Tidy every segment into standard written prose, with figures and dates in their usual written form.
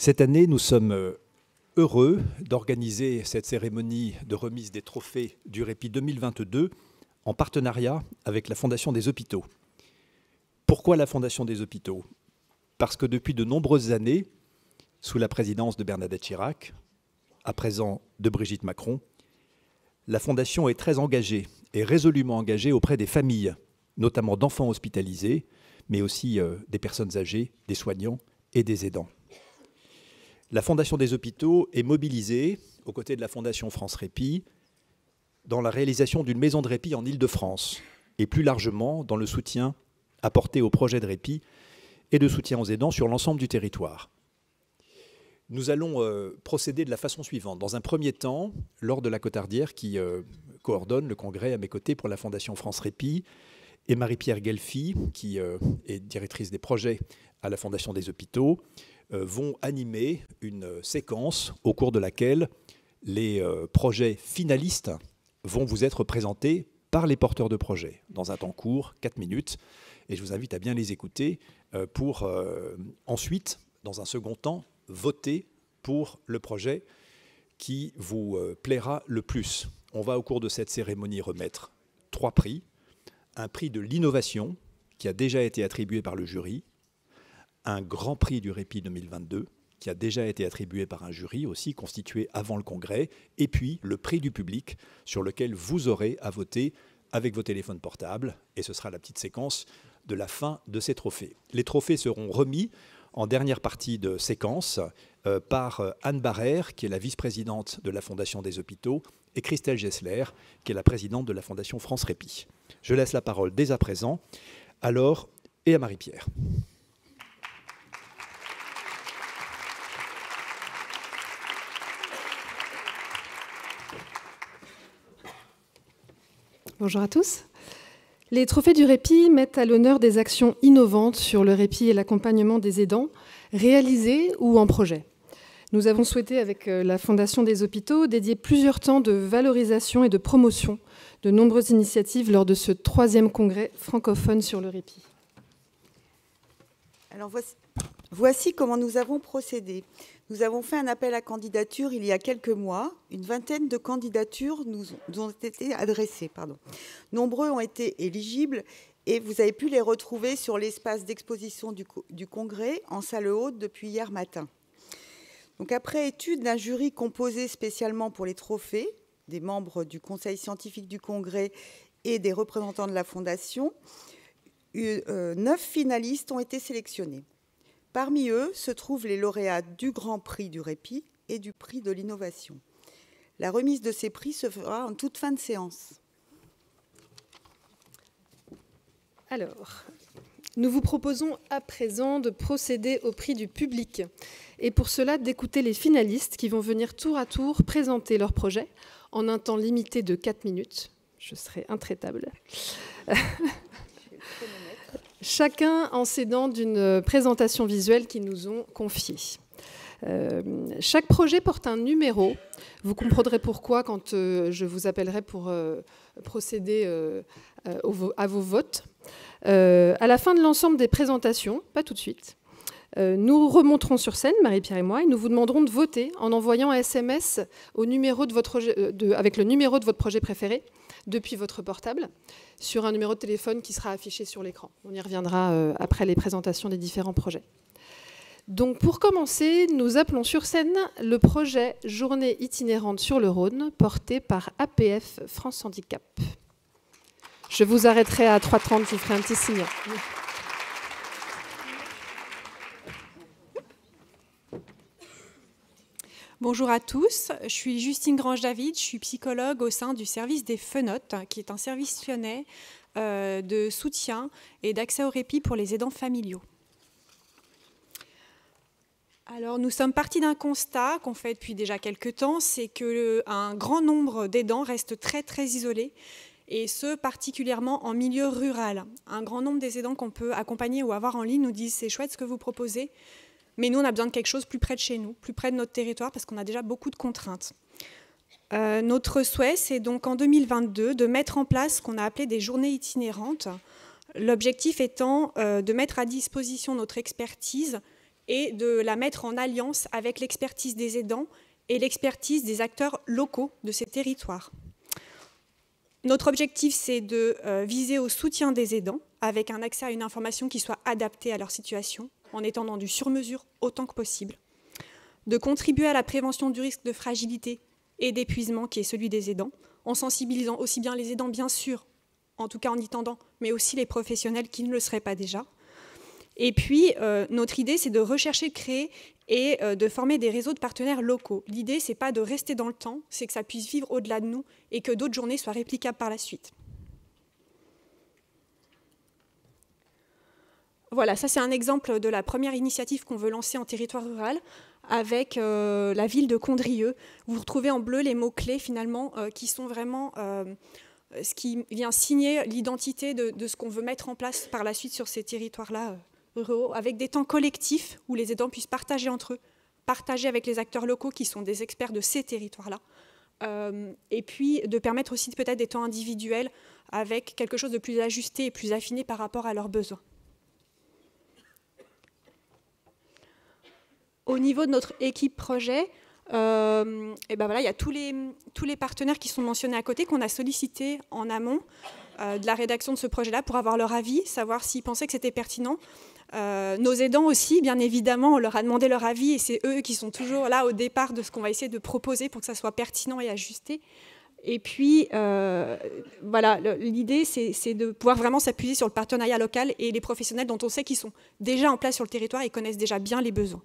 Cette année, nous sommes heureux d'organiser cette cérémonie de remise des trophées du Répit 2022 en partenariat avec la Fondation des Hôpitaux. Pourquoi la Fondation des Hôpitaux? Parce que depuis de nombreuses années, sous la présidence de Bernadette Chirac, à présent de Brigitte Macron, la Fondation est très engagée et résolument engagée auprès des familles, notamment d'enfants hospitalisés, mais aussi des personnes âgées, des soignants et des aidants. La Fondation des Hôpitaux est mobilisée, aux côtés de la Fondation France Répit, dans la réalisation d'une maison de répit en Île-de-France, et plus largement dans le soutien apporté aux projets de répit et de soutien aux aidants sur l'ensemble du territoire. Nous allons procéder de la façon suivante. Dans un premier temps, Laure de la Cotardière, qui coordonne le congrès à mes côtés pour la Fondation France Répit, et Marie-Pierre Guelfi, qui est directrice des projets à la Fondation des Hôpitaux, vont animer une séquence au cours de laquelle les projets finalistes vont vous être présentés par les porteurs de projets, dans un temps court, 4 minutes. Et je vous invite à bien les écouter pour ensuite, dans un second temps, voter pour le projet qui vous plaira le plus. On va, au cours de cette cérémonie, remettre 3 prix. Un prix de l'innovation qui a déjà été attribué par le jury, un grand prix du Répit 2022 qui a déjà été attribué par un jury aussi constitué avant le congrès, et puis le prix du public sur lequel vous aurez à voter avec vos téléphones portables, et ce sera la petite séquence de la fin de ces trophées. Les trophées seront remis en dernière partie de séquence par Anne Barrère, qui est la vice-présidente de la Fondation des Hôpitaux, et Christelle Gessler, qui est la présidente de la Fondation France Répit. Je laisse la parole dès à présent à Laure et à Marie-Pierre. Bonjour à tous. Les trophées du répit mettent à l'honneur des actions innovantes sur le répit et l'accompagnement des aidants, réalisées ou en projet. Nous avons souhaité, avec la Fondation des Hôpitaux, dédier plusieurs temps de valorisation et de promotion de nombreuses initiatives lors de ce 3e congrès francophone sur le répit. Alors voici comment nous avons procédé. Nous avons fait un appel à candidature il y a quelques mois. Une vingtaine de candidatures nous ont été adressées. Nombreux ont été éligibles et vous avez pu les retrouver sur l'espace d'exposition du congrès en salle haute depuis hier matin. Donc, après étude d'un jury composé spécialement pour les trophées, des membres du conseil scientifique du congrès et des représentants de la Fondation, 9 finalistes ont été sélectionnés. Parmi eux se trouvent les lauréats du Grand Prix du Répit et du Prix de l'Innovation. La remise de ces prix se fera en toute fin de séance. Alors, nous vous proposons à présent de procéder au prix du public. Et pour cela, d'écouter les finalistes qui vont venir tour à tour présenter leur projet en un temps limité de 4 minutes. Je serai intraitable. Chacun en s'aidant d'une présentation visuelle qu'ils nous ont confiée. Chaque projet porte un numéro. Vous comprendrez pourquoi quand je vous appellerai pour procéder à vos votes. À la fin de l'ensemble des présentations, pas tout de suite, nous remonterons sur scène, Marie-Pierre et moi, et nous vous demanderons de voter en envoyant un SMS au numéro avec le numéro de votre projet préféré depuis votre portable, sur un numéro de téléphone qui sera affiché sur l'écran. On y reviendra après les présentations des différents projets. Donc pour commencer, nous appelons sur scène le projet Journée itinérante sur le Rhône, porté par APF France Handicap. Je vous arrêterai à 3h30, je vous ferai un petit signe. Bonjour à tous, je suis Justine Grange-David, je suis psychologue au sein du service des Fenotes, qui est un service lyonnais de soutien et d'accès au répit pour les aidants familiaux. Alors, nous sommes partis d'un constat qu'on fait depuis déjà quelques temps, c'est qu'un grand nombre d'aidants restent très très isolés, et ce particulièrement en milieu rural. Un grand nombre des aidants qu'on peut accompagner ou avoir en ligne nous disent « c'est chouette ce que vous proposez », mais nous, on a besoin de quelque chose plus près de chez nous, plus près de notre territoire, parce qu'on a déjà beaucoup de contraintes. Notre souhait, c'est donc en 2022 de mettre en place ce qu'on a appelé des journées itinérantes. L'objectif étant de mettre à disposition notre expertise et de la mettre en alliance avec l'expertise des aidants et l'expertise des acteurs locaux de ces territoires. Notre objectif, c'est de viser au soutien des aidants avec un accès à une information qui soit adaptée à leur situation, en étendant du sur-mesure autant que possible, de contribuer à la prévention du risque de fragilité et d'épuisement qui est celui des aidants, en sensibilisant aussi bien les aidants, bien sûr, en tout cas en y tendant, mais aussi les professionnels qui ne le seraient pas déjà. Et puis, notre idée, c'est de rechercher, de créer et de former des réseaux de partenaires locaux. L'idée, ce n'est pas de rester dans le temps, c'est que ça puisse vivre au-delà de nous et que d'autres journées soient réplicables par la suite. Voilà, ça c'est un exemple de la première initiative qu'on veut lancer en territoire rural avec la ville de Condrieu. Vous retrouvez en bleu les mots-clés finalement qui sont vraiment ce qui vient signer l'identité de ce qu'on veut mettre en place par la suite sur ces territoires-là ruraux, avec des temps collectifs où les aidants puissent partager entre eux, partager avec les acteurs locaux qui sont des experts de ces territoires-là, et puis de permettre aussi peut-être des temps individuels avec quelque chose de plus ajusté et plus affiné par rapport à leurs besoins. Au niveau de notre équipe projet, et ben voilà, il y a tous les partenaires qui sont mentionnés à côté, qu'on a sollicités en amont de la rédaction de ce projet-là pour avoir leur avis, savoir s'ils pensaient que c'était pertinent. Nos aidants aussi, bien évidemment, on leur a demandé leur avis et c'est eux qui sont toujours là au départ de ce qu'on va essayer de proposer pour que ça soit pertinent et ajusté. Et puis, voilà, l'idée, c'est de pouvoir vraiment s'appuyer sur le partenariat local et les professionnels dont on sait qu'ils sont déjà en place sur le territoire et connaissent déjà bien les besoins.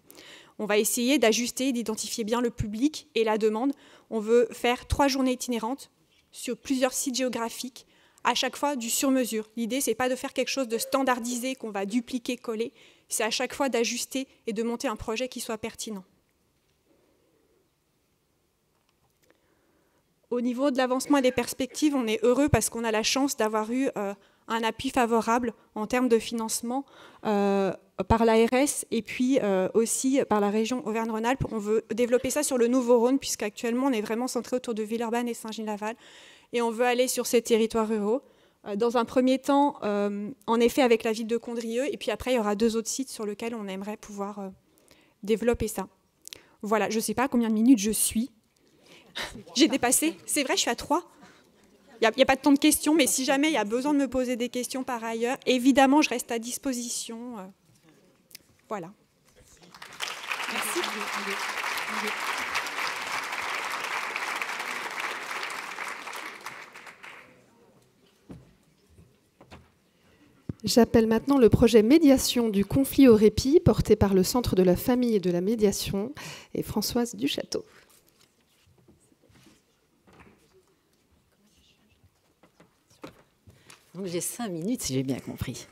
On va essayer d'ajuster, d'identifier bien le public et la demande. On veut faire 3 journées itinérantes sur plusieurs sites géographiques, à chaque fois du sur-mesure. L'idée, ce n'est pas de faire quelque chose de standardisé qu'on va dupliquer, coller. C'est à chaque fois d'ajuster et de monter un projet qui soit pertinent. Au niveau de l'avancement et des perspectives, on est heureux parce qu'on a la chance d'avoir eu un appui favorable en termes de financement par l'ARS et puis aussi par la région Auvergne-Rhône-Alpes. On veut développer ça sur le Nouveau-Rhône puisqu'actuellement on est vraiment centré autour de Villeurbanne et Saint-Gilles-Laval et on veut aller sur ces territoires ruraux. Dans un premier temps, en effet avec la ville de Condrieu et puis après il y aura 2 autres sites sur lesquels on aimerait pouvoir développer ça. Voilà, je ne sais pas à combien de minutes je suis. J'ai dépassé, c'est vrai, je suis à 3. Il n'y a pas de temps de questions, mais si jamais il y a besoin de me poser des questions par ailleurs, évidemment, je reste à disposition. Voilà. Merci. J'appelle maintenant le projet Médiation du conflit au répit, porté par le Centre de la famille et de la médiation, et Françoise Duchâteau. Donc j'ai 5 minutes, si j'ai bien compris.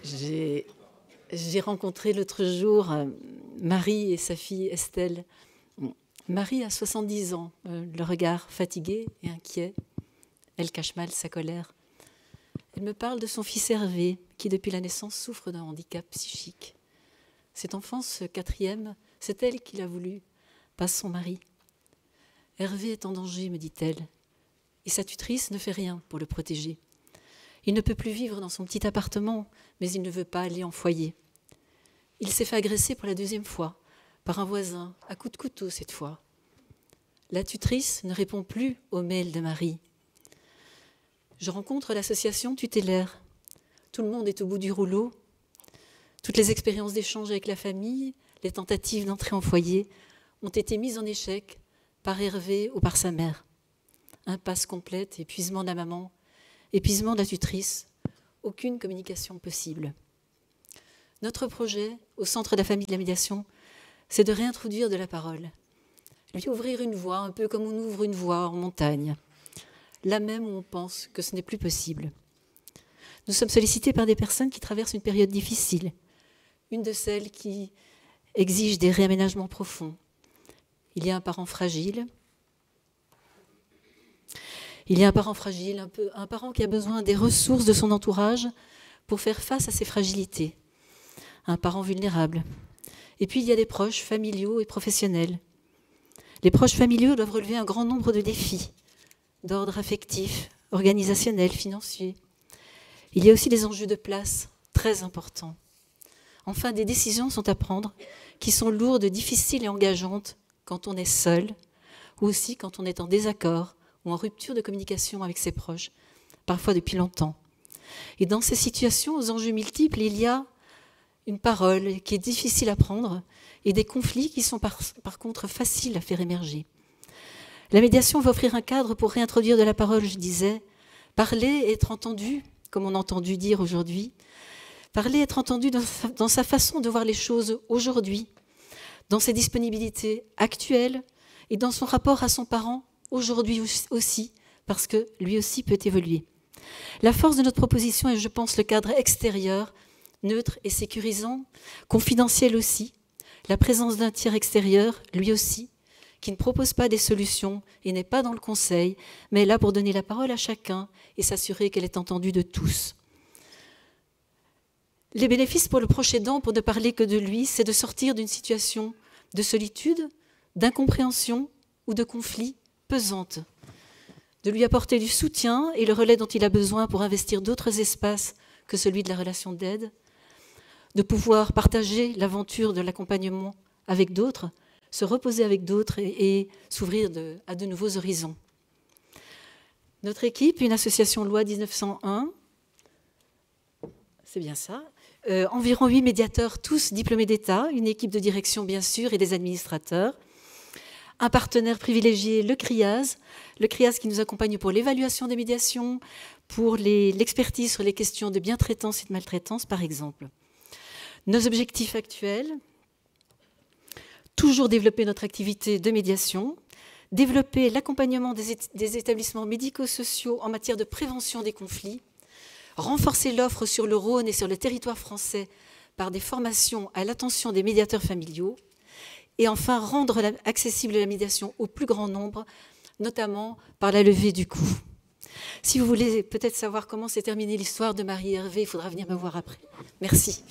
J'ai rencontré l'autre jour Marie et sa fille Estelle. Marie a 70 ans, le regard fatigué et inquiet. Elle cache mal sa colère. Elle me parle de son fils Hervé, qui depuis la naissance souffre d'un handicap psychique. Cette enfance 4e, c'est elle qui l'a voulu, pas son mari. Hervé est en danger, me dit-elle. Et sa tutrice ne fait rien pour le protéger. Il ne peut plus vivre dans son petit appartement, mais il ne veut pas aller en foyer. Il s'est fait agresser pour la 2e fois, par un voisin, à coups de couteau cette fois. La tutrice ne répond plus aux mails de Marie. Je rencontre l'association tutélaire. Tout le monde est au bout du rouleau. Toutes les expériences d'échange avec la famille, les tentatives d'entrer en foyer, ont été mises en échec par Hervé ou par sa mère. Impasse complète, épuisement de la maman, épuisement de la tutrice, aucune communication possible. Notre projet, au Centre de la famille et de la médiation, c'est de réintroduire de la parole, lui ouvrir une voie, un peu comme on ouvre une voie en montagne, là même où on pense que ce n'est plus possible. Nous sommes sollicités par des personnes qui traversent une période difficile, une de celles qui exige des réaménagements profonds. Il y a un parent fragile, un parent qui a besoin des ressources de son entourage pour faire face à ses fragilités. Un parent vulnérable. Et puis il y a des proches familiaux et professionnels. Les proches familiaux doivent relever un grand nombre de défis, d'ordre affectif, organisationnel, financier. Il y a aussi des enjeux de place très importants. Enfin, des décisions sont à prendre qui sont lourdes, difficiles et engageantes quand on est seul, ou aussi quand on est en désaccord ou en rupture de communication avec ses proches, parfois depuis longtemps. Et dans ces situations aux enjeux multiples, il y a une parole qui est difficile à prendre et des conflits qui sont par contre faciles à faire émerger. La médiation va offrir un cadre pour réintroduire de la parole, je disais. Parler et être entendu, comme on a entendu dire aujourd'hui. Parler et être entendu dans sa façon de voir les choses aujourd'hui, dans ses disponibilités actuelles et dans son rapport à son parent aujourd'hui aussi, parce que lui aussi peut évoluer. La force de notre proposition est, je pense, le cadre extérieur, neutre et sécurisant, confidentiel aussi, la présence d'un tiers extérieur, lui aussi, qui ne propose pas des solutions et n'est pas dans le conseil, mais est là pour donner la parole à chacun et s'assurer qu'elle est entendue de tous. Les bénéfices pour le proche aidant, pour ne parler que de lui, c'est de sortir d'une situation de solitude, d'incompréhension ou de conflit pesante, de lui apporter du soutien et le relais dont il a besoin pour investir d'autres espaces que celui de la relation d'aide, de pouvoir partager l'aventure de l'accompagnement avec d'autres, se reposer avec d'autres et s'ouvrir à de nouveaux horizons. Notre équipe, une association loi 1901, c'est bien ça, environ 8 médiateurs, tous diplômés d'État, une équipe de direction bien sûr et des administrateurs, un partenaire privilégié, le CRIAS qui nous accompagne pour l'évaluation des médiations, pour l'expertise sur les questions de bientraitance et de maltraitance par exemple. Nos objectifs actuels: toujours développer notre activité de médiation, développer l'accompagnement des établissements médico-sociaux en matière de prévention des conflits, renforcer l'offre sur le Rhône et sur le territoire français par des formations à l'attention des médiateurs familiaux, et enfin rendre accessible la médiation au plus grand nombre, notamment par la levée du coût. Si vous voulez peut-être savoir comment s'est terminée l'histoire de Marie Hervé, il faudra venir me voir après. Merci.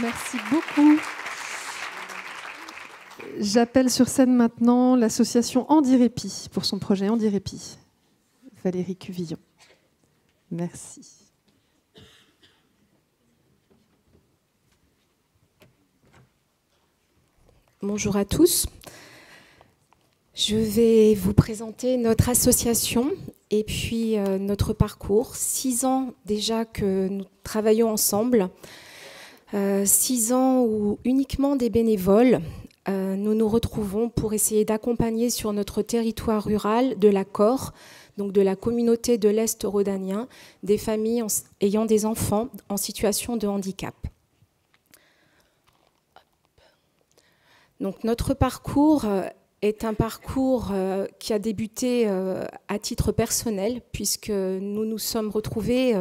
Merci beaucoup. J'appelle sur scène maintenant l'association Handirépit pour son projet Handirépit. Valérie Cuvillon. Merci. Bonjour à tous. Je vais vous présenter notre association et puis notre parcours. 6 ans déjà que nous travaillons ensemble. 6 ans où uniquement des bénévoles, nous nous retrouvons pour essayer d'accompagner sur notre territoire rural de la COR, donc de la communauté de l'Est rhodanien, des familles ayant des enfants en situation de handicap. Donc notre parcours est un parcours qui a débuté à titre personnel, puisque nous nous sommes retrouvés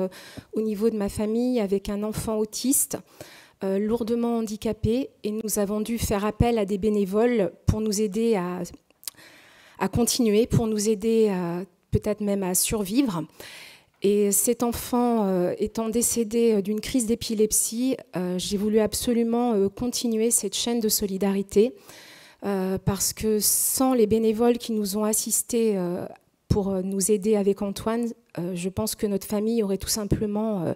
au niveau de ma famille avec un enfant autiste, lourdement handicapé, et nous avons dû faire appel à des bénévoles pour nous aider à continuer, pour nous aider peut-être même à survivre. Et cet enfant étant décédé d'une crise d'épilepsie, j'ai voulu absolument continuer cette chaîne de solidarité, parce que sans les bénévoles qui nous ont assistés pour nous aider avec Antoine, je pense que notre famille aurait tout simplement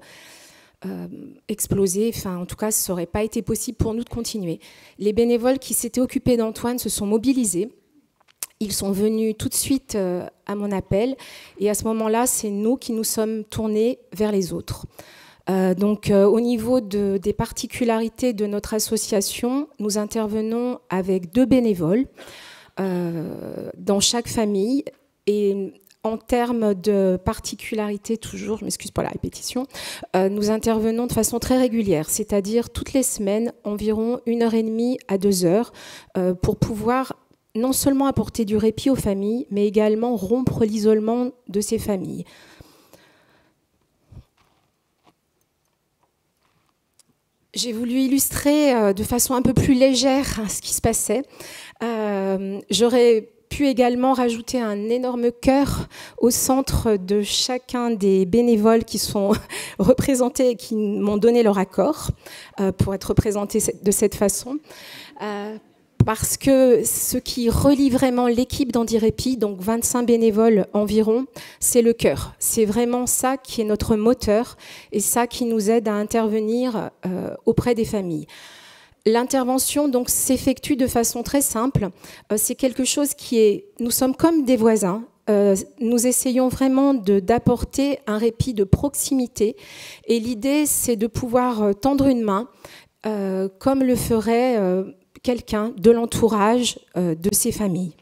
explosé. Enfin, en tout cas, ça n'aurait pas été possible pour nous de continuer. Les bénévoles qui s'étaient occupés d'Antoine se sont mobilisés. Ils sont venus tout de suite à mon appel, et à ce moment-là, c'est nous qui nous sommes tournés vers les autres. Donc, au niveau des particularités de notre association, nous intervenons avec 2 bénévoles dans chaque famille, et en termes de particularité, toujours, je m'excuse pour la répétition, nous intervenons de façon très régulière, c'est-à-dire toutes les semaines, environ 1h30 à 2h, pour pouvoir non seulement apporter du répit aux familles, mais également rompre l'isolement de ces familles. J'ai voulu illustrer de façon un peu plus légère ce qui se passait. J'aurais pu également rajouter un énorme cœur au centre de chacun des bénévoles qui sont représentés et qui m'ont donné leur accord pour être représentés de cette façon. parce que ce qui relie vraiment l'équipe d'Handirépi, donc 25 bénévoles environ, c'est le cœur. C'est vraiment ça qui est notre moteur et ça qui nous aide à intervenir auprès des familles. L'intervention donc s'effectue de façon très simple. C'est quelque chose qui est... Nous sommes comme des voisins. Nous essayons vraiment d'apporter un répit de proximité. Et l'idée, c'est de pouvoir tendre une main, comme le ferait quelqu'un de l'entourage de ces familles.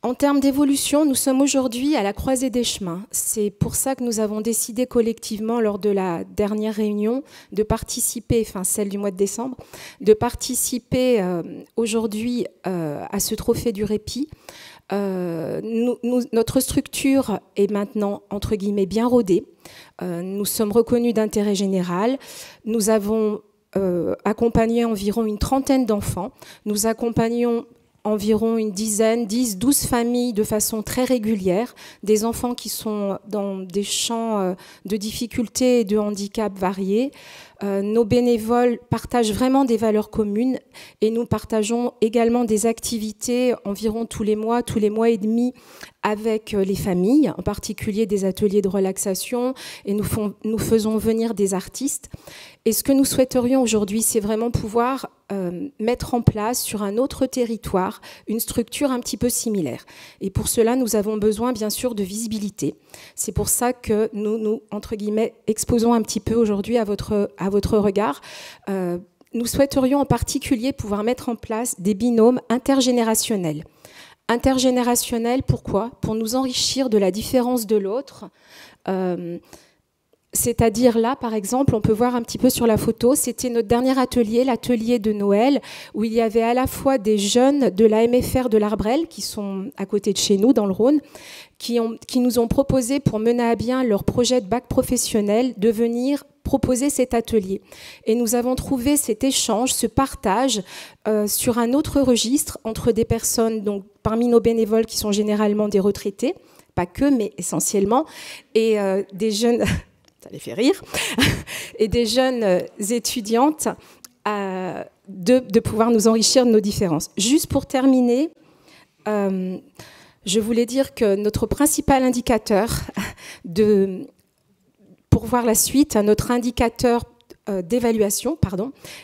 En termes d'évolution, nous sommes aujourd'hui à la croisée des chemins. C'est pour ça que nous avons décidé collectivement, lors de la dernière réunion, de participer, enfin celle du mois de décembre, de participer aujourd'hui à ce trophée du répit. Notre structure est maintenant, entre guillemets, bien rodée. Nous sommes reconnus d'intérêt général. Nous avons accompagné environ une trentaine d'enfants. Nous accompagnons environ une dizaine, 10, 12 familles de façon très régulière, des enfants qui sont dans des champs de difficultés et de handicaps variés. Nos bénévoles partagent vraiment des valeurs communes et nous partageons également des activités environ tous les mois et demi avec les familles, en particulier des ateliers de relaxation, et nous faisons venir des artistes. Et ce que nous souhaiterions aujourd'hui, c'est vraiment pouvoir mettre en place sur un autre territoire une structure un petit peu similaire. Et pour cela, nous avons besoin bien sûr de visibilité. C'est pour ça que nous entre guillemets, exposons un petit peu aujourd'hui à votre regard. Nous souhaiterions en particulier pouvoir mettre en place des binômes intergénérationnels. Intergénérationnels, pourquoi? Pour nous enrichir de la différence de l'autre. C'est-à-dire là, par exemple, on peut voir un petit peu sur la photo, c'était notre dernier atelier, l'atelier de Noël, où il y avait à la fois des jeunes de la MFR de l'Arbrel, qui sont à côté de chez nous, dans le Rhône, qui nous ont proposé, pour mener à bien leur projet de bac professionnel, de venir proposer cet atelier. Et nous avons trouvé cet échange, ce partage sur un autre registre entre des personnes, donc parmi nos bénévoles qui sont généralement des retraités, pas que, mais essentiellement, et des jeunes... ça les fait rire, et des jeunes étudiantes de pouvoir nous enrichir de nos différences. Juste pour terminer, je voulais dire que notre principal indicateur, pour voir la suite, notre indicateur d'évaluation,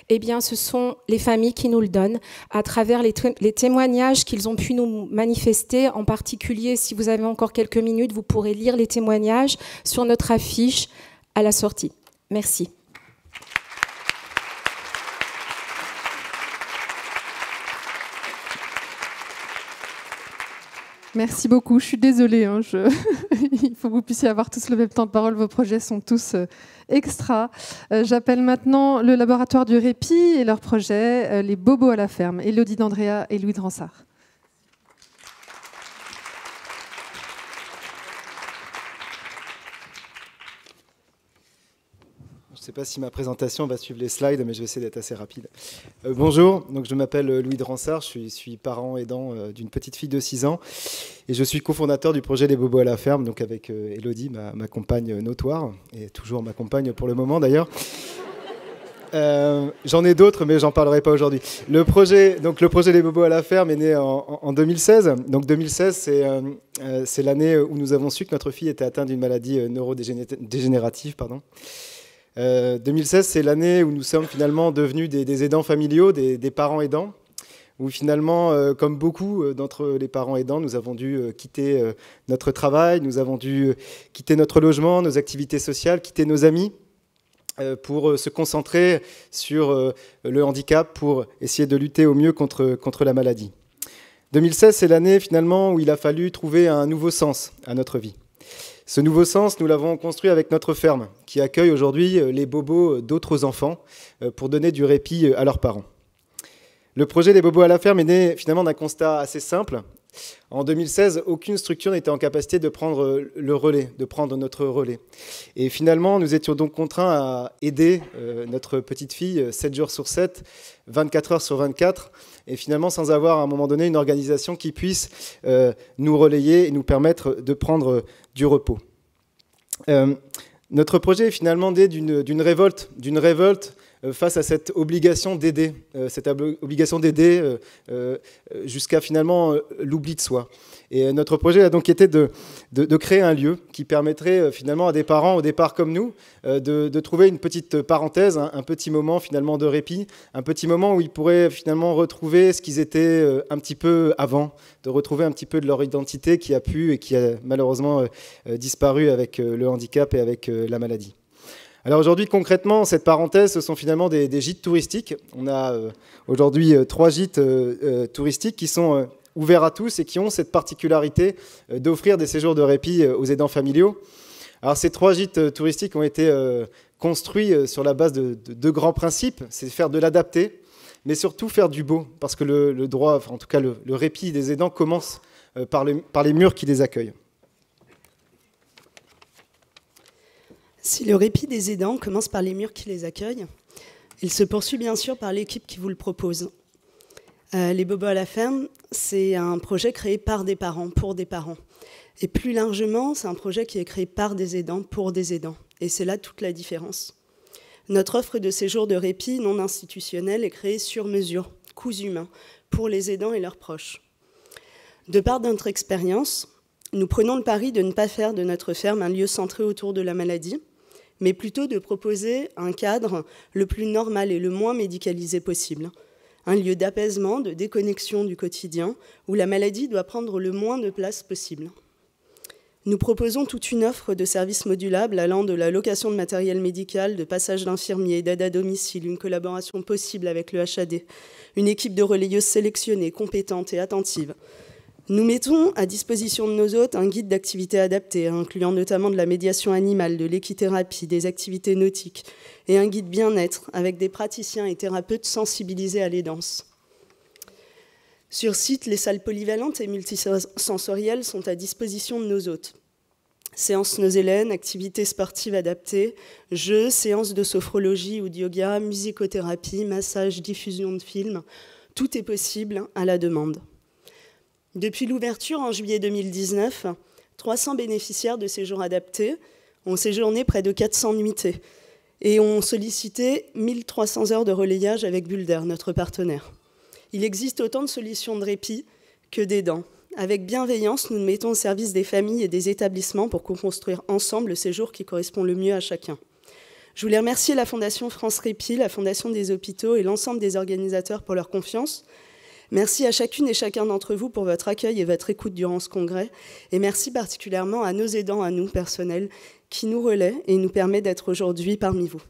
eh bien, ce sont les familles qui nous le donnent à travers les témoignages qu'ils ont pu nous manifester. En particulier, si vous avez encore quelques minutes, vous pourrez lire les témoignages sur notre affiche à la sortie. Merci. Merci beaucoup. Je suis désolée. Il faut que vous puissiez avoir tous le même temps de parole. Vos projets sont tous extra. J'appelle maintenant le laboratoire du répit et leur projet, les bobos à la ferme. Élodie d'Andrea et Louis de Ransart. Je ne sais pas si ma présentation va suivre les slides, mais je vais essayer d'être assez rapide. Bonjour, donc je m'appelle Louis de Ransart, je suis parent aidant d'une petite fille de 6 ans et je suis cofondateur du projet Les Bobos à la ferme, donc avec Élodie, ma compagne notoire, et toujours ma compagne pour le moment d'ailleurs. J'en ai d'autres, mais j'en parlerai pas aujourd'hui. Le projet Les Bobos à la ferme est né en 2016. Donc 2016, c'est l'année où nous avons su que notre fille était atteinte d'une maladie neurodégénérative. 2016, c'est l'année où nous sommes finalement devenus des aidants familiaux, des parents aidants, où finalement, comme beaucoup d'entre les parents aidants, nous avons dû quitter notre travail, nous avons dû quitter notre logement, nos activités sociales, quitter nos amis, pour se concentrer sur le handicap, pour essayer de lutter au mieux contre la maladie. 2016, c'est l'année finalement où il a fallu trouver un nouveau sens à notre vie. Ce nouveau sens, nous l'avons construit avec notre ferme, qui accueille aujourd'hui les bobos d'autres enfants pour donner du répit à leurs parents. Le projet des bobos à la ferme est né finalement d'un constat assez simple. En 2016, aucune structure n'était en capacité de prendre le relais, de prendre notre relais. Et finalement, nous étions donc contraints à aider notre petite fille 7 jours sur 7, 24 heures sur 24, et finalement sans avoir à un moment donné une organisation qui puisse nous relayer et nous permettre de prendre du repos. Notre projet est finalement né d'une révolte face à cette obligation d'aider, jusqu'à finalement l'oubli de soi. Et notre projet a donc été de créer un lieu qui permettrait finalement à des parents au départ comme nous de trouver une petite parenthèse, un petit moment finalement de répit, un petit moment où ils pourraient finalement retrouver ce qu'ils étaient un petit peu avant, de retrouver un petit peu de leur identité qui a pu et qui a malheureusement disparu avec le handicap et avec la maladie. Alors aujourd'hui, concrètement, cette parenthèse, ce sont finalement des gîtes touristiques. On a aujourd'hui 3 gîtes touristiques qui sont ouverts à tous et qui ont cette particularité d'offrir des séjours de répit aux aidants familiaux. Alors ces 3 gîtes touristiques ont été construits sur la base de 2 grands principes, c'est faire de l'adapté, mais surtout faire du beau, parce que le droit, enfin, en tout cas le répit des aidants commence par les murs qui les accueillent. Si le répit des aidants commence par les murs qui les accueillent, il se poursuit bien sûr par l'équipe qui vous le propose. Les Bobos à la ferme, c'est un projet créé par des parents, pour des parents. Et plus largement, c'est un projet qui est créé par des aidants, pour des aidants. Et c'est là toute la différence. Notre offre de séjour de répit non institutionnel est créée sur mesure, coûts humains, pour les aidants et leurs proches. De par notre expérience, nous prenons le pari de ne pas faire de notre ferme un lieu centré autour de la maladie, mais plutôt de proposer un cadre le plus normal et le moins médicalisé possible. Un lieu d'apaisement, de déconnexion du quotidien, où la maladie doit prendre le moins de place possible. Nous proposons toute une offre de services modulables allant de la location de matériel médical, de passage d'infirmiers, d'aide à domicile, une collaboration possible avec le HAD, une équipe de relayeuses sélectionnées, compétentes et attentives. Nous mettons à disposition de nos hôtes un guide d'activités adaptées, incluant notamment de la médiation animale, de l'équithérapie, des activités nautiques, et un guide bien-être avec des praticiens et thérapeutes sensibilisés à l'aidance. Sur site, les salles polyvalentes et multisensorielles sont à disposition de nos hôtes. Séances Nosélène, activités sportives adaptées, jeux, séances de sophrologie ou de yoga, musicothérapie, massage, diffusion de films, tout est possible à la demande. Depuis l'ouverture en juillet 2019, 300 bénéficiaires de séjours adaptés ont séjourné près de 400 nuitées et ont sollicité 1300 heures de relayage avec Bulder, notre partenaire. Il existe autant de solutions de répit que d'aidants. Avec bienveillance, nous nous mettons au service des familles et des établissements pour construire ensemble le séjour qui correspond le mieux à chacun. Je voulais remercier la Fondation France Répit, la Fondation des hôpitaux et l'ensemble des organisateurs pour leur confiance. Merci à chacune et chacun d'entre vous pour votre accueil et votre écoute durant ce congrès. Et merci particulièrement à nos aidants, à nous, personnels, qui nous relaient et nous permettent d'être aujourd'hui parmi vous.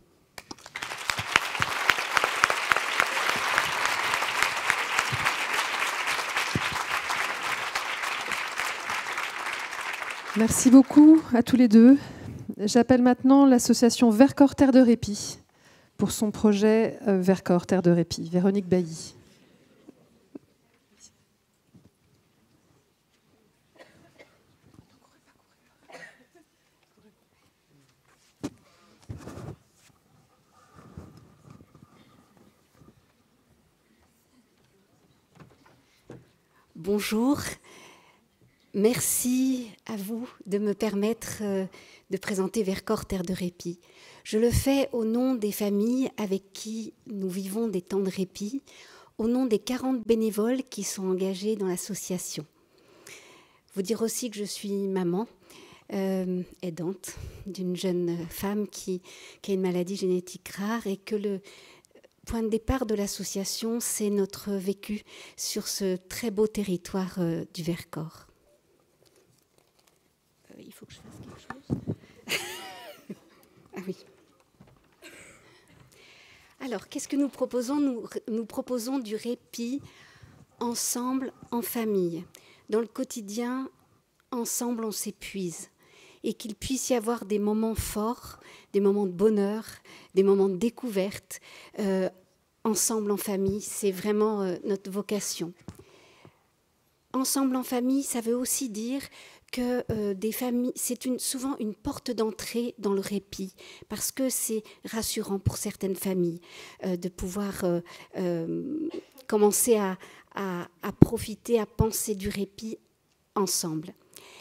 Merci beaucoup à tous les deux. J'appelle maintenant l'association Vercors Terre de Répit pour son projet Vercors Terre de Répit. Véronique Bailly. Bonjour, merci à vous de me permettre de présenter Vercors Terre de Répit. Je le fais au nom des familles avec qui nous vivons des temps de répit, au nom des 40 bénévoles qui sont engagés dans l'association. Vous dire aussi que je suis maman, aidante d'une jeune femme qui a une maladie génétique rare et que le point de départ de l'association, c'est notre vécu sur ce très beau territoire du Vercors. Il faut que je fasse quelque chose. Ah oui. Alors, qu'est-ce que nous proposons ? Nous proposons du répit ensemble, en famille. Dans le quotidien, ensemble, on s'épuise. Et qu'il puisse y avoir des moments forts, des moments de bonheur, des moments de découverte, ensemble en famille, c'est vraiment notre vocation. Ensemble en famille, ça veut aussi dire que des familles, c'est souvent une porte d'entrée dans le répit, parce que c'est rassurant pour certaines familles de pouvoir commencer à profiter, à penser du répit ensemble.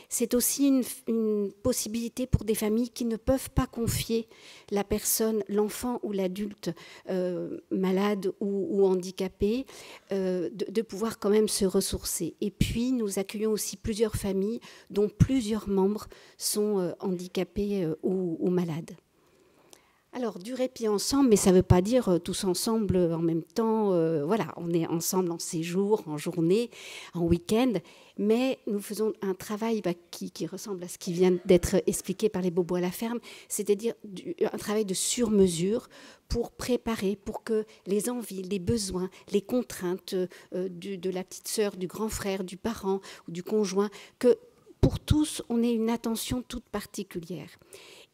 c'est aussi une possibilité pour des familles qui ne peuvent pas confier la personne, l'enfant ou l'adulte malade ou handicapé, de pouvoir quand même se ressourcer. Et puis, nous accueillons aussi plusieurs familles dont plusieurs membres sont handicapés ou malades. Alors, du répit ensemble, mais ça ne veut pas dire tous ensemble en même temps. Voilà, on est ensemble en séjour, en journée, en week-end, mais nous faisons un travail qui ressemble à ce qui vient d'être expliqué par les bobos à la ferme, c'est-à-dire un travail de sur-mesure pour préparer, pour que les envies, les besoins, les contraintes de la petite sœur, du grand frère, du parent ou du conjoint, que pour tous, on ait une attention toute particulière.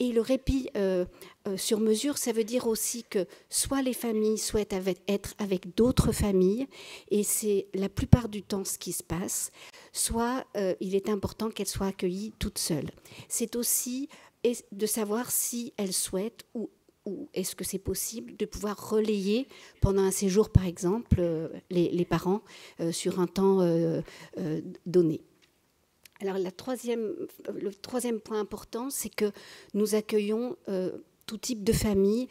Et le répit sur mesure, ça veut dire aussi que soit les familles souhaitent être avec d'autres familles, et c'est la plupart du temps ce qui se passe, soit il est important qu'elles soient accueillies toutes seules. C'est aussi de savoir si elles souhaitent ou est-ce que c'est possible de pouvoir relayer pendant un séjour, par exemple, les parents sur un temps donné. Alors, le troisième point important, c'est que nous accueillons tout type de familles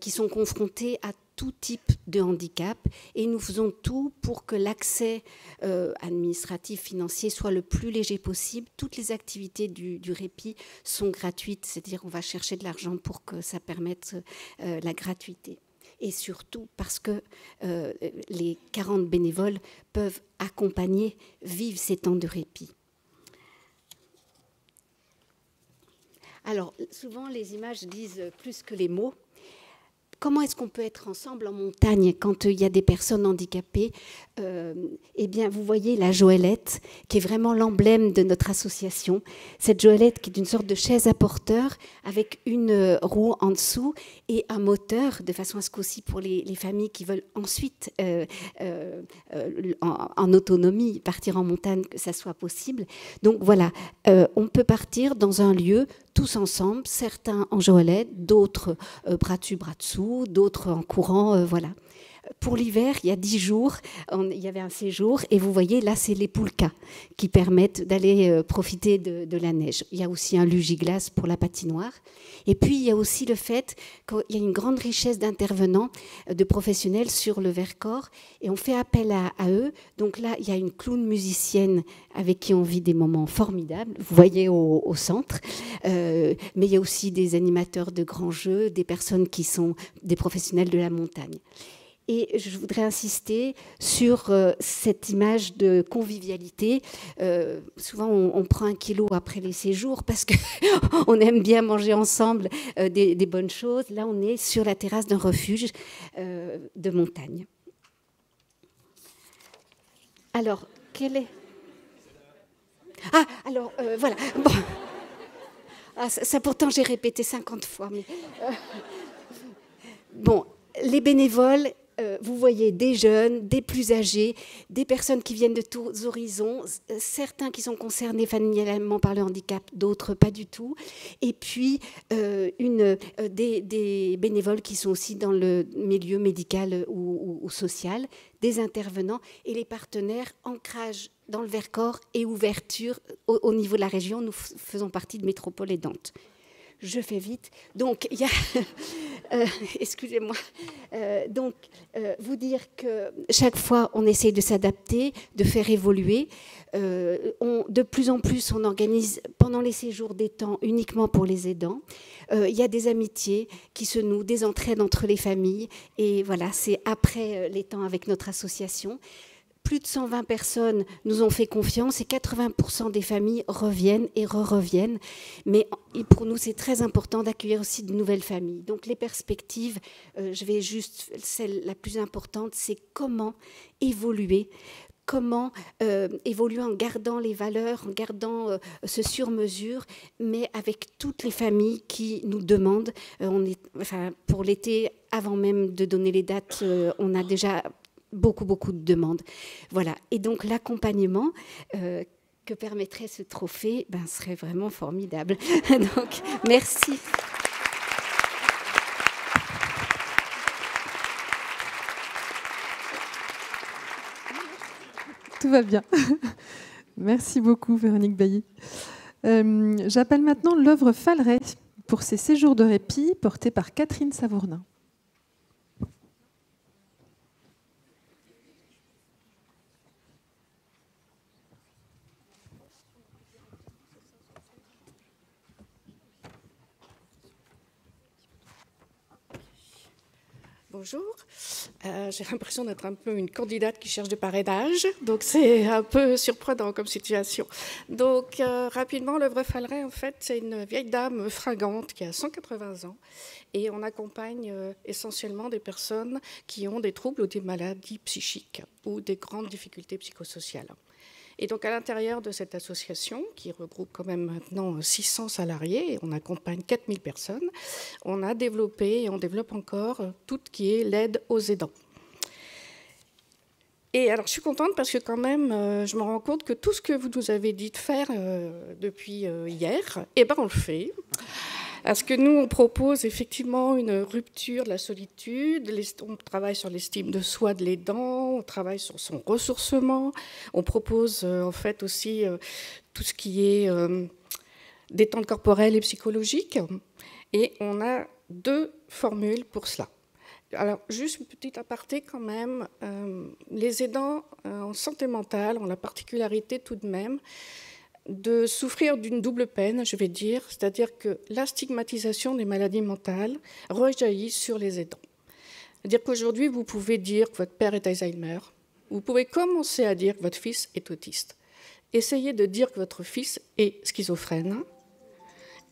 qui sont confrontées à tout type de handicap et nous faisons tout pour que l'accès administratif, financier soit le plus léger possible. Toutes les activités du répit sont gratuites, c'est-à-dire qu'on va chercher de l'argent pour que ça permette la gratuité. Et surtout parce que les 40 bénévoles peuvent accompagner, vivre ces temps de répit. Alors, souvent, les images disent plus que les mots. Comment est-ce qu'on peut être ensemble en montagne quand il y a des personnes handicapées ? Eh bien, vous voyez la Joëlette, qui est vraiment l'emblème de notre association. Cette Joëlette qui est une sorte de chaise à porteur avec une roue en dessous et un moteur, de façon à ce qu'aussi pour les familles qui veulent ensuite, en autonomie, partir en montagne, que ça soit possible. Donc voilà, on peut partir dans un lieu tous ensemble, certains en Joëlette, d'autres bras dessus, bras dessous, d'autres en courant, voilà. Pour l'hiver, il y a 10 jours, il y avait un séjour et vous voyez, là, c'est les poulkas qui permettent d'aller profiter de la neige. Il y a aussi un lugiglas pour la patinoire. Et puis, il y a aussi le fait qu'il y a une grande richesse d'intervenants, de professionnels sur le Vercors et on fait appel à eux. Donc là, il y a une clown musicienne avec qui on vit des moments formidables, vous voyez au centre. Mais il y a aussi des animateurs de grands jeux, des personnes qui sont des professionnels de la montagne. Et je voudrais insister sur cette image de convivialité. Souvent, on prend 1 kilo après les séjours parce qu'on aime bien manger ensemble des bonnes choses. Là, on est sur la terrasse d'un refuge de montagne. Alors, quel est... Ah, alors, voilà. Bon. Ah, ça, pourtant, j'ai répété 50 fois. Mais, bon, les bénévoles... vous voyez des jeunes, des plus âgés, des personnes qui viennent de tous horizons, certains qui sont concernés familialement par le handicap, d'autres pas du tout. Et puis, des bénévoles qui sont aussi dans le milieu médical ou social, des intervenants et les partenaires ancrage dans le Vercors et ouverture au niveau de la région. Nous faisons partie de Métropole et Nantes. Je fais vite. Donc, il y a... excusez-moi. Vous dire que chaque fois, on essaie de s'adapter, de faire évoluer. De plus en plus, on organise pendant les séjours des temps uniquement pour les aidants. Il y a des amitiés qui se nouent, des entraides entre les familles. Et voilà, c'est après les temps avec notre association. Plus de 120 personnes nous ont fait confiance et 80% des familles reviennent et reviennent. Mais pour nous, c'est très important d'accueillir aussi de nouvelles familles. Donc les perspectives, je vais juste, celle la plus importante, c'est comment évoluer. Comment évoluer en gardant les valeurs, en gardant ce sur-mesure, mais avec toutes les familles qui nous demandent. Pour l'été, avant même de donner les dates, on a déjà... beaucoup de demandes. Voilà. Et donc, l'accompagnement que permettrait ce trophée serait vraiment formidable. Donc, merci. Tout va bien. Merci beaucoup, Véronique Bailly. J'appelle maintenant l'œuvre Falleret pour ses séjours de répit, portée par Catherine Savournin. Bonjour, j'ai l'impression d'être un peu une candidate qui cherche du parrainage, donc c'est un peu surprenant comme situation. Donc rapidement, l'œuvre Falleret, en fait, c'est une vieille dame fringante qui a 180 ans et on accompagne essentiellement des personnes qui ont des troubles ou des maladies psychiques ou des grandes difficultés psychosociales. Et donc, à l'intérieur de cette association, qui regroupe quand même maintenant 600 salariés, et on accompagne 4000 personnes, on a développé et on développe encore tout ce qui est l'aide aux aidants. Et alors, je suis contente parce que quand même, je me rends compte que tout ce que vous nous avez dit de faire depuis hier, eh ben, on le fait. Parce que nous, on propose effectivement une rupture de la solitude, on travaille sur l'estime de soi de l'aidant, on travaille sur son ressourcement, on propose en fait aussi tout ce qui est détente corporelle et psychologique, et on a 2 formules pour cela. Alors, juste une petite aparté quand même, les aidants en santé mentale ont la particularité tout de même de souffrir d'une double peine, je vais dire, c'est-à-dire que la stigmatisation des maladies mentales rejaillit sur les aidants. C'est-à-dire qu'aujourd'hui, vous pouvez dire que votre père est Alzheimer, vous pouvez commencer à dire que votre fils est autiste. Essayez de dire que votre fils est schizophrène,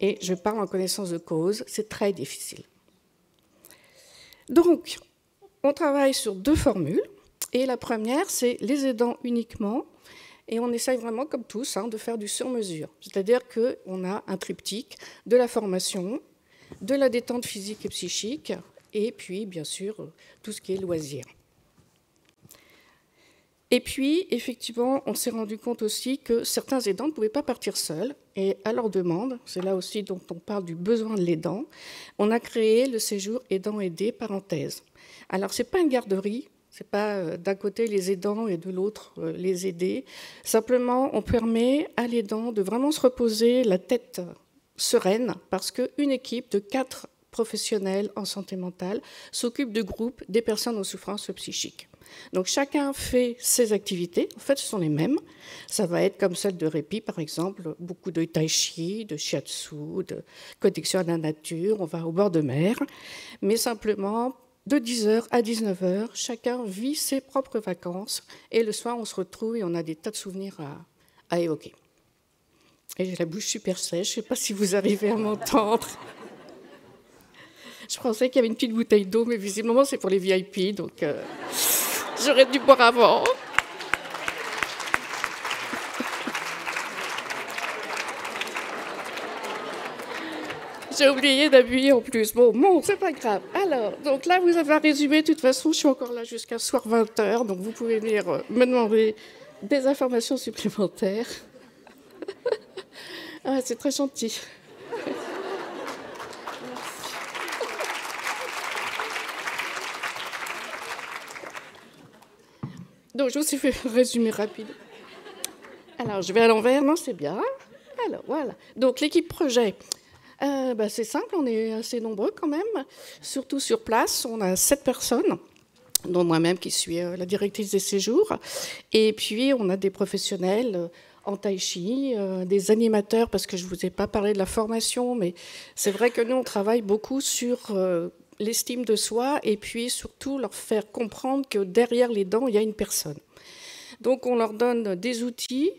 et je parle en connaissance de cause, c'est très difficile. Donc, on travaille sur 2 formules, et la première, c'est les aidants uniquement. Et on essaye vraiment, comme tous, de faire du sur-mesure. C'est-à-dire qu'on a un triptyque de la formation, de la détente physique et psychique, et puis, bien sûr, tout ce qui est loisirs. Et puis, effectivement, on s'est rendu compte aussi que certains aidants ne pouvaient pas partir seuls. Et à leur demande, c'est là aussi dont on parle du besoin de l'aidant, on a créé le séjour aidant-aidé parenthèse. Alors, ce n'est pas une garderie. Ce n'est pas d'un côté les aidants et de l'autre les aidés. Simplement, on permet à l'aidant de vraiment se reposer la tête sereine parce qu'une équipe de 4 professionnels en santé mentale s'occupe de groupes des personnes aux souffrances psychiques. Donc chacun fait ses activités. En fait, ce sont les mêmes. Ça va être comme celle de répit, par exemple, beaucoup de tai chi, de shiatsu, de connexion à la nature. On va au bord de mer. Mais simplement, de 10h à 19h, chacun vit ses propres vacances. Et le soir, on se retrouve et on a des tas de souvenirs à évoquer. Et j'ai la bouche super sèche. Je ne sais pas si vous arrivez à m'entendre. Je pensais qu'il y avait une petite bouteille d'eau, mais visiblement, c'est pour les VIP. Donc, j'aurais dû boire avant. J'ai oublié d'appuyer en plus. Bon, c'est pas grave. Alors, donc là, vous avez un résumé. De toute façon, je suis encore là jusqu'à ce soir 20h. Donc, vous pouvez venir me demander des informations supplémentaires. Ah, c'est très gentil. Donc, je vous ai fait un résumé rapide. Alors, je vais à l'envers. Non, c'est bien. Alors, voilà. Donc, l'équipe projet. C'est simple, on est assez nombreux quand même, surtout sur place. On a 7 personnes, dont moi-même qui suis la directrice des séjours. Et puis, on a des professionnels en tai chi, des animateurs, parce que je ne vous ai pas parlé de la formation, mais c'est vrai que nous, on travaille beaucoup sur l'estime de soi et puis surtout leur faire comprendre que derrière les dents, il y a une personne. Donc, on leur donne des outils.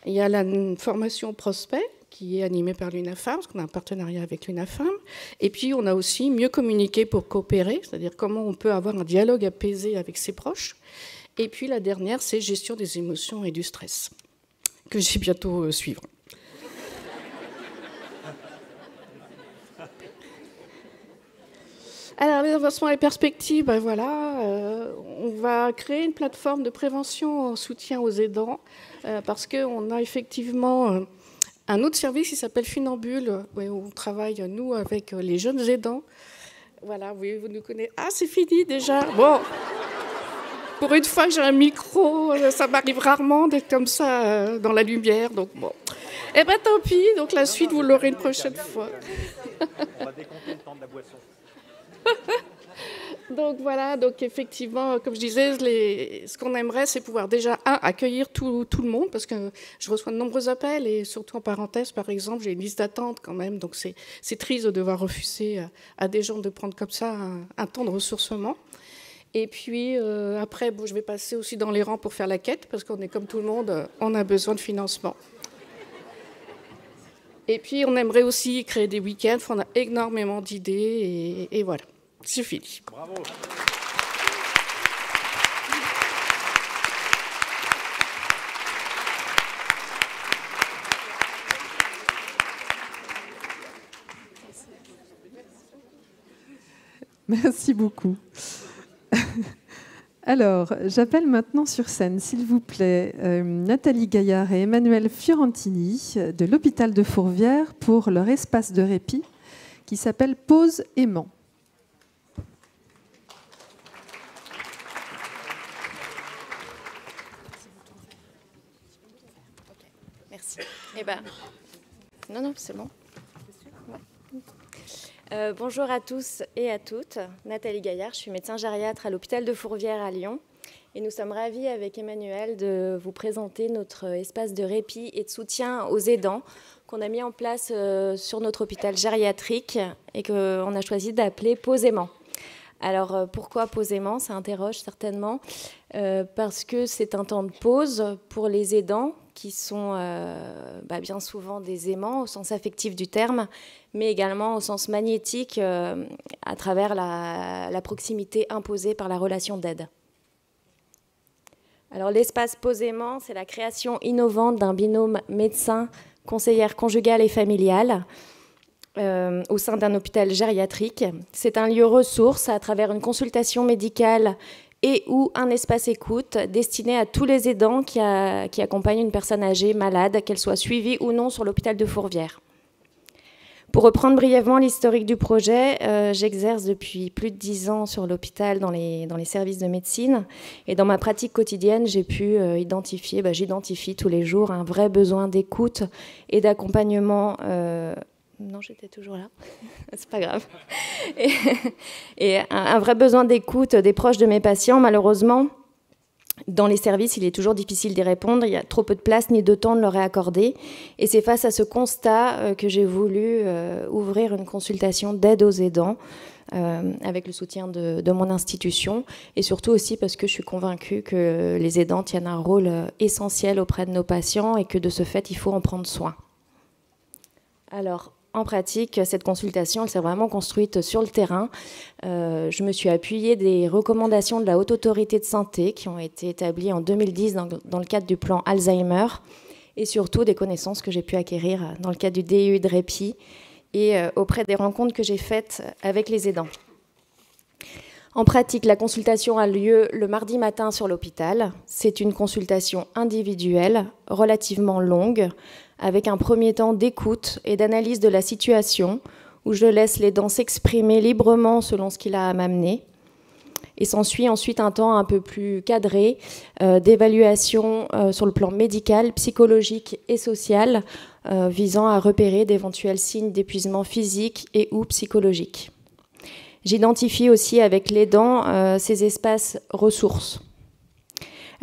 Il y a la formation prospect, qui est animée par l'UNAFAM, parce qu'on a un partenariat avec l'UNAFAM. Et puis, on a aussi mieux communiquer pour coopérer, c'est-à-dire comment on peut avoir un dialogue apaisé avec ses proches. Et puis, la dernière, c'est gestion des émotions et du stress, que j'ai bientôt suivre. Alors, les avancements et perspectives, on va créer une plateforme de prévention en soutien aux aidants, parce qu'on a effectivement un autre service qui s'appelle Funambule, où on travaille, nous, avec les jeunes aidants. Voilà, oui, vous nous connaissez. Ah, c'est fini déjà. Bon. Pour une fois que j'ai un micro, ça m'arrive rarement d'être comme ça dans la lumière. Donc bon. Eh bien, tant pis. Donc la suite, vous l'aurez une prochaine fois. On va décompter le temps de la boisson. Donc voilà, donc effectivement, comme je disais, ce qu'on aimerait, c'est pouvoir déjà, accueillir tout le monde, parce que je reçois de nombreux appels, et surtout en parenthèse, par exemple, j'ai une liste d'attente quand même, donc c'est triste de devoir refuser à des gens de prendre comme ça un temps de ressourcement. Et puis après, bon, je vais passer aussi dans les rangs pour faire la quête, parce qu'on est comme tout le monde, on a besoin de financement. Et puis on aimerait aussi créer des week-ends, on a énormément d'idées, et voilà. C'est fini. Bravo. Merci beaucoup. Alors, j'appelle maintenant sur scène, s'il vous plaît, Nathalie Gaillard et Emmanuel Fiorentini de l'hôpital de Fourvière pour leur espace de répit qui s'appelle Pause Aimant. Merci. Eh ben, non, c'est bon. Ouais. Bonjour à tous et à toutes. Nathalie Gaillard, je suis médecin gériatre à l'hôpital de Fourvière à Lyon. Et nous sommes ravis avec Emmanuel de vous présenter notre espace de répit et de soutien aux aidants qu'on a mis en place sur notre hôpital gériatrique et qu'on a choisi d'appeler Pause Aimant. Alors pourquoi Pause Aimant? Ça interroge certainement parce que c'est un temps de pause pour les aidants qui sont bien souvent des aimants au sens affectif du terme, mais également au sens magnétique à travers la proximité imposée par la relation d'aide. Alors l'espace Pause Aimant, c'est la création innovante d'un binôme médecin, conseillère conjugale et familiale au sein d'un hôpital gériatrique. C'est un lieu ressource à travers une consultation médicale et ou un espace écoute destiné à tous les aidants qui accompagnent une personne âgée, malade, qu'elle soit suivie ou non sur l'hôpital de Fourvière. Pour reprendre brièvement l'historique du projet, j'exerce depuis plus de 10 ans sur l'hôpital dans les services de médecine. Et dans ma pratique quotidienne, j'ai pu j'identifie tous les jours un vrai besoin d'écoute et d'accompagnement. Non, j'étais toujours là, c'est pas grave. Et un vrai besoin d'écoute des proches de mes patients, malheureusement. Dans les services, il est toujours difficile d'y répondre. Il y a trop peu de place ni de temps de leur accorder. Et c'est face à ce constat que j'ai voulu ouvrir une consultation d'aide aux aidants avec le soutien de mon institution. Et surtout aussi parce que je suis convaincue que les aidants tiennent un rôle essentiel auprès de nos patients et que de ce fait, il faut en prendre soin. Alors, en pratique, cette consultation, elle s'est vraiment construite sur le terrain. Je me suis appuyée des recommandations de la Haute Autorité de Santé qui ont été établies en 2010 dans le cadre du plan Alzheimer et surtout des connaissances que j'ai pu acquérir dans le cadre du DU de répit et auprès des rencontres que j'ai faites avec les aidants. En pratique, la consultation a lieu le mardi matin sur l'hôpital. C'est une consultation individuelle, relativement longue, avec un premier temps d'écoute et d'analyse de la situation, où je laisse l'aidant s'exprimer librement selon ce qu'il a à m'amener. Et s'ensuit ensuite un temps un peu plus cadré d'évaluation sur le plan médical, psychologique et social, visant à repérer d'éventuels signes d'épuisement physique et ou psychologique. J'identifie aussi avec l'aidant ces espaces ressources.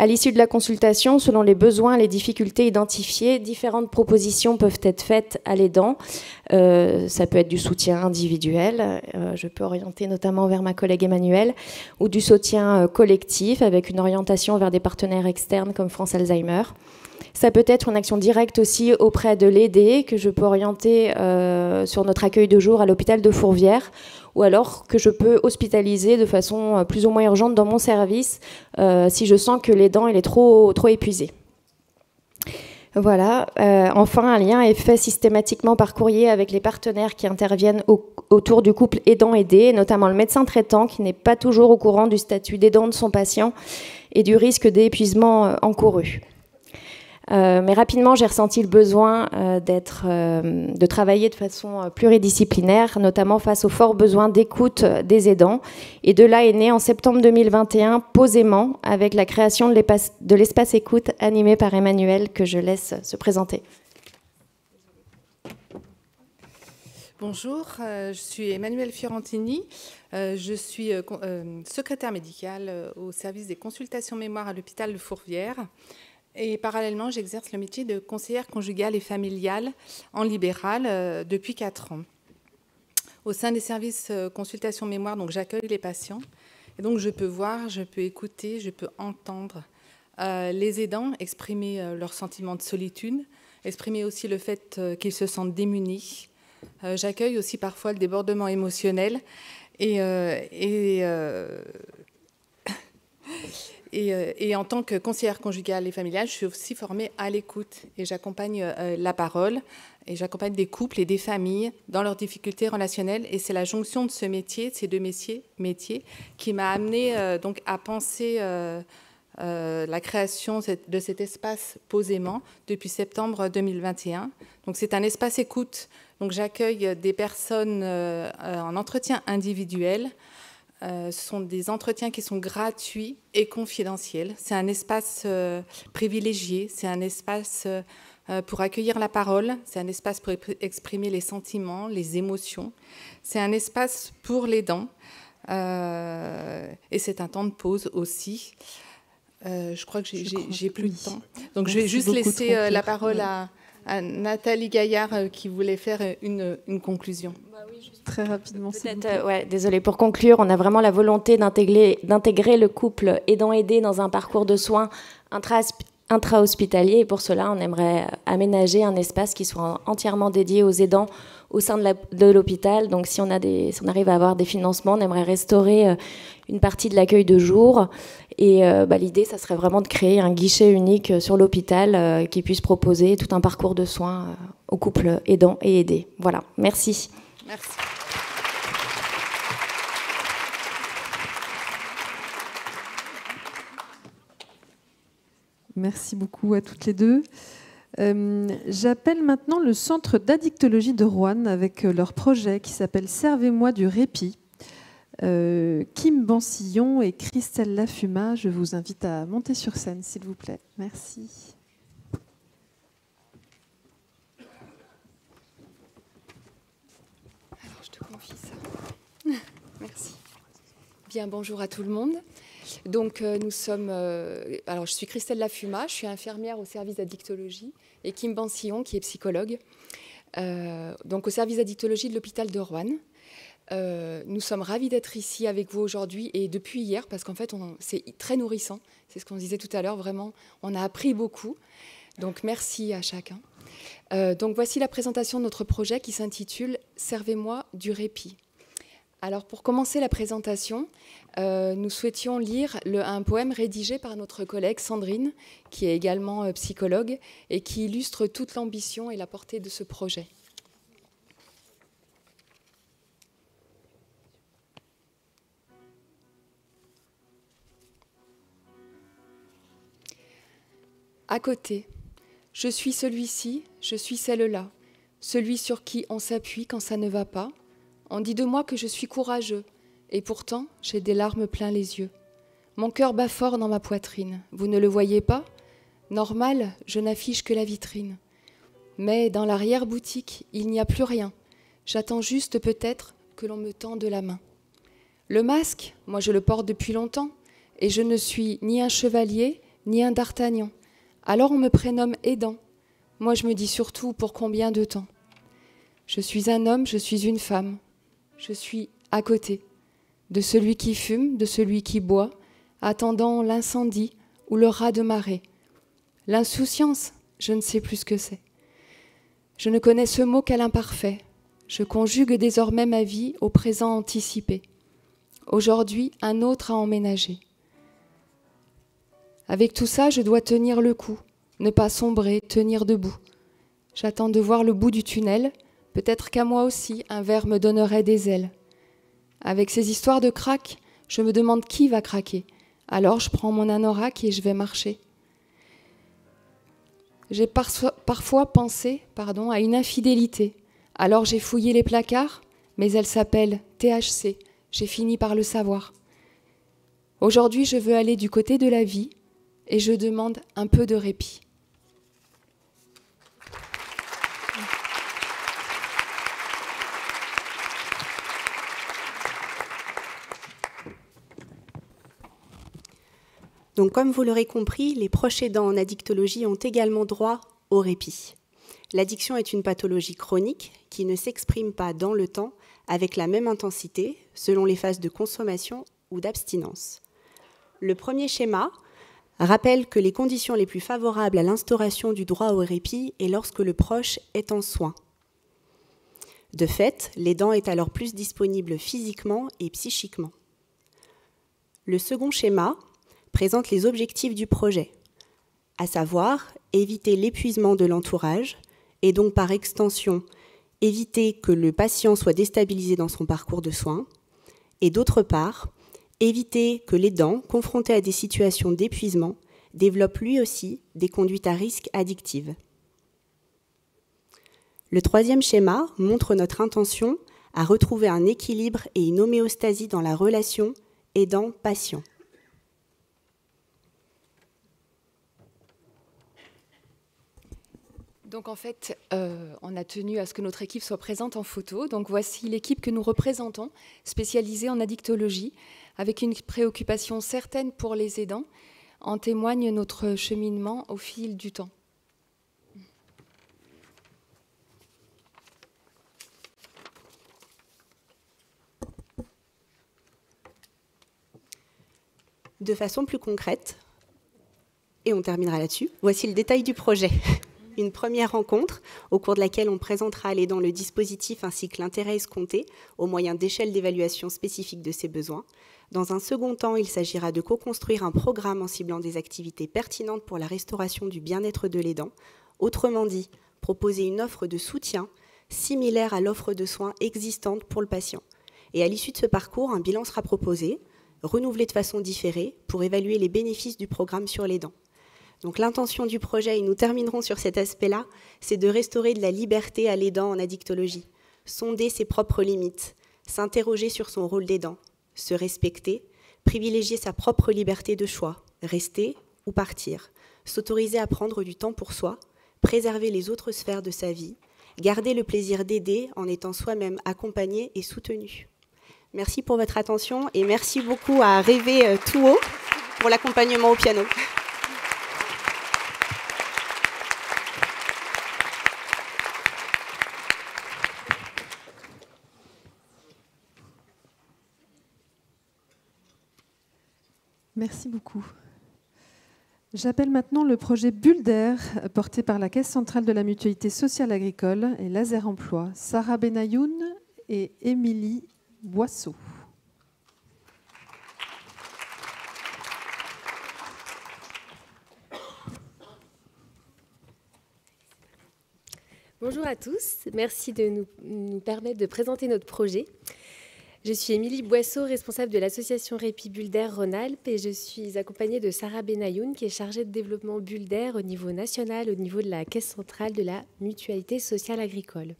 À l'issue de la consultation, selon les besoins et les difficultés identifiées, différentes propositions peuvent être faites à l'aidant. Ça peut être du soutien individuel, je peux orienter notamment vers ma collègue Emmanuelle, ou du soutien collectif avec une orientation vers des partenaires externes comme France Alzheimer. Ça peut être une action directe aussi auprès de l'aidé que je peux orienter sur notre accueil de jour à l'hôpital de Fourvière, ou alors que je peux hospitaliser de façon plus ou moins urgente dans mon service si je sens que l'aidant est trop épuisé. Voilà. Enfin, un lien est fait systématiquement par courrier avec les partenaires qui interviennent autour du couple aidant-aidé, notamment le médecin traitant qui n'est pas toujours au courant du statut d'aidant de son patient et du risque d'épuisement encouru. Mais rapidement, j'ai ressenti le besoin de travailler de façon pluridisciplinaire, notamment face au fort besoin d'écoute des aidants. Et de là est né en septembre 2021, Posément, avec la création de l'espace écoute animé par Emmanuel, que je laisse se présenter. Bonjour, je suis Emmanuelle Fiorentini, je suis secrétaire médicale au service des consultations mémoire à l'hôpital de Fourvière et parallèlement j'exerce le métier de conseillère conjugale et familiale en libéral depuis 4 ans. Au sein des services consultation mémoire, donc j'accueille les patients et donc je peux voir, je peux écouter, je peux entendre les aidants exprimer leur sentiment de solitude, exprimer aussi le fait qu'ils se sentent démunis. J'accueille aussi parfois le débordement émotionnel et en tant que conseillère conjugale et familiale, je suis aussi formée à l'écoute et j'accompagne la parole et j'accompagne des couples et des familles dans leurs difficultés relationnelles et c'est la jonction de ce métier, de ces deux métiers qui m'a amenée donc à penser la création de cet espace Posément depuis septembre 2021. Donc c'est un espace écoute. Donc j'accueille des personnes en entretien individuel. Ce sont des entretiens qui sont gratuits et confidentiels. C'est un espace privilégié, c'est un espace pour accueillir la parole, c'est un espace pour exprimer les sentiments, les émotions. C'est un espace pour l'aidant et c'est un temps de pause aussi. Je crois que j'ai plus de temps. Donc je vais juste laisser la parole à Nathalie Gaillard qui voulait faire une conclusion. Très rapidement. Désolée, pour conclure, on a vraiment la volonté d'intégrer le couple aidant-aidé dans un parcours de soins intra-hospitalier et pour cela, on aimerait aménager un espace qui soit entièrement dédié aux aidants au sein de l'hôpital. Donc si on arrive à avoir des financements, on aimerait restaurer une partie de l'accueil de jour. Et l'idée, ça serait vraiment de créer un guichet unique sur l'hôpital qui puisse proposer tout un parcours de soins aux couples aidants et aidés. Voilà, merci. Merci. Merci beaucoup à toutes les deux. J'appelle maintenant le centre d'addictologie de Roanne avec leur projet qui s'appelle Servez-moi du répit. Kim Bansillon et Christelle Lafuma, je vous invite à monter sur scène, s'il vous plaît. Merci. Alors, je te confie ça. Merci. Bien, bonjour à tout le monde. Donc, nous sommes... alors, je suis Christelle Lafuma, je suis infirmière au service d'addictologie, et Kim Bansillon, qui est psychologue, donc au service d'addictologie de l'hôpital de Roanne. Nous sommes ravis d'être ici avec vous aujourd'hui et depuis hier, parce qu'en fait, c'est très nourrissant. C'est ce qu'on disait tout à l'heure, vraiment, on a appris beaucoup. Donc, merci à chacun. Donc, voici la présentation de notre projet qui s'intitule « Servez-moi du répit ». Alors, pour commencer la présentation, nous souhaitions lire un poème rédigé par notre collègue Sandrine, qui est également psychologue, et qui illustre toute l'ambition et la portée de ce projet. À côté, je suis celui-ci, je suis celle-là, celui sur qui on s'appuie quand ça ne va pas. On dit de moi que je suis courageux, et pourtant j'ai des larmes plein les yeux. Mon cœur bat fort dans ma poitrine, vous ne le voyez pas? Normal, je n'affiche que la vitrine. Mais dans l'arrière-boutique, il n'y a plus rien. J'attends juste peut-être que l'on me tende la main. Le masque, moi je le porte depuis longtemps, et je ne suis ni un chevalier, ni un d'Artagnan. Alors on me prénomme aidant. Moi je me dis surtout pour combien de temps. Je suis un homme, je suis une femme. Je suis à côté de celui qui fume, de celui qui boit, attendant l'incendie ou le raz de marée. L'insouciance, je ne sais plus ce que c'est. Je ne connais ce mot qu'à l'imparfait. Je conjugue désormais ma vie au présent anticipé. Aujourd'hui, un autre à emménager. Avec tout ça, je dois tenir le coup, ne pas sombrer, tenir debout. J'attends de voir le bout du tunnel. Peut-être qu'à moi aussi, un verre me donnerait des ailes. Avec ces histoires de crack, je me demande qui va craquer. Alors je prends mon anorak et je vais marcher. J'ai parfois pensé à une infidélité. Alors j'ai fouillé les placards, mais elle s'appelle THC. J'ai fini par le savoir. Aujourd'hui, je veux aller du côté de la vie et je demande un peu de répit. Donc, comme vous l'aurez compris, les proches aidants en addictologie ont également droit au répit. L'addiction est une pathologie chronique qui ne s'exprime pas dans le temps avec la même intensité selon les phases de consommation ou d'abstinence. Le premier schéma rappelle que les conditions les plus favorables à l'instauration du droit au répit est lorsque le proche est en soins. De fait, l'aidant est alors plus disponible physiquement et psychiquement. Le second schéma présente les objectifs du projet, à savoir éviter l'épuisement de l'entourage et donc par extension éviter que le patient soit déstabilisé dans son parcours de soins, et d'autre part, éviter que l'aidant, confronté à des situations d'épuisement, développe lui aussi des conduites à risque addictives. Le troisième schéma montre notre intention à retrouver un équilibre et une homéostasie dans la relation aidant-patient. Donc en fait, on a tenu à ce que notre équipe soit présente en photo. Donc voici l'équipe que nous représentons, spécialisée en addictologie, avec une préoccupation certaine pour les aidants. En témoigne notre cheminement au fil du temps. De façon plus concrète, et on terminera là-dessus, voici le détail du projet. Une première rencontre au cours de laquelle on présentera à l'aidant le dispositif ainsi que l'intérêt escompté au moyen d'échelles d'évaluation spécifiques de ses besoins. Dans un second temps, il s'agira de co-construire un programme en ciblant des activités pertinentes pour la restauration du bien-être de l'aidant. Autrement dit, proposer une offre de soutien similaire à l'offre de soins existante pour le patient. Et à l'issue de ce parcours, un bilan sera proposé, renouvelé de façon différée pour évaluer les bénéfices du programme sur l'aidant. Donc l'intention du projet, et nous terminerons sur cet aspect-là, c'est de restaurer de la liberté à l'aidant en addictologie, sonder ses propres limites, s'interroger sur son rôle d'aidant, se respecter, privilégier sa propre liberté de choix, rester ou partir, s'autoriser à prendre du temps pour soi, préserver les autres sphères de sa vie, garder le plaisir d'aider en étant soi-même accompagné et soutenu. Merci pour votre attention et merci beaucoup à Rêver tout haut pour l'accompagnement au piano. Merci beaucoup. J'appelle maintenant le projet Bulle d'air, porté par la Caisse centrale de la Mutualité sociale agricole et Laser Emploi, Sarah Benayoun et Émilie Boisseau. Bonjour à tous, merci de nous permettre de présenter notre projet. Je suis Émilie Boisseau, responsable de l'association Répit Bulle d'air Rhône-Alpes et je suis accompagnée de Sarah Benayoun qui est chargée de développement Bulle d'air au niveau national, au niveau de la Caisse centrale de la Mutualité sociale agricole.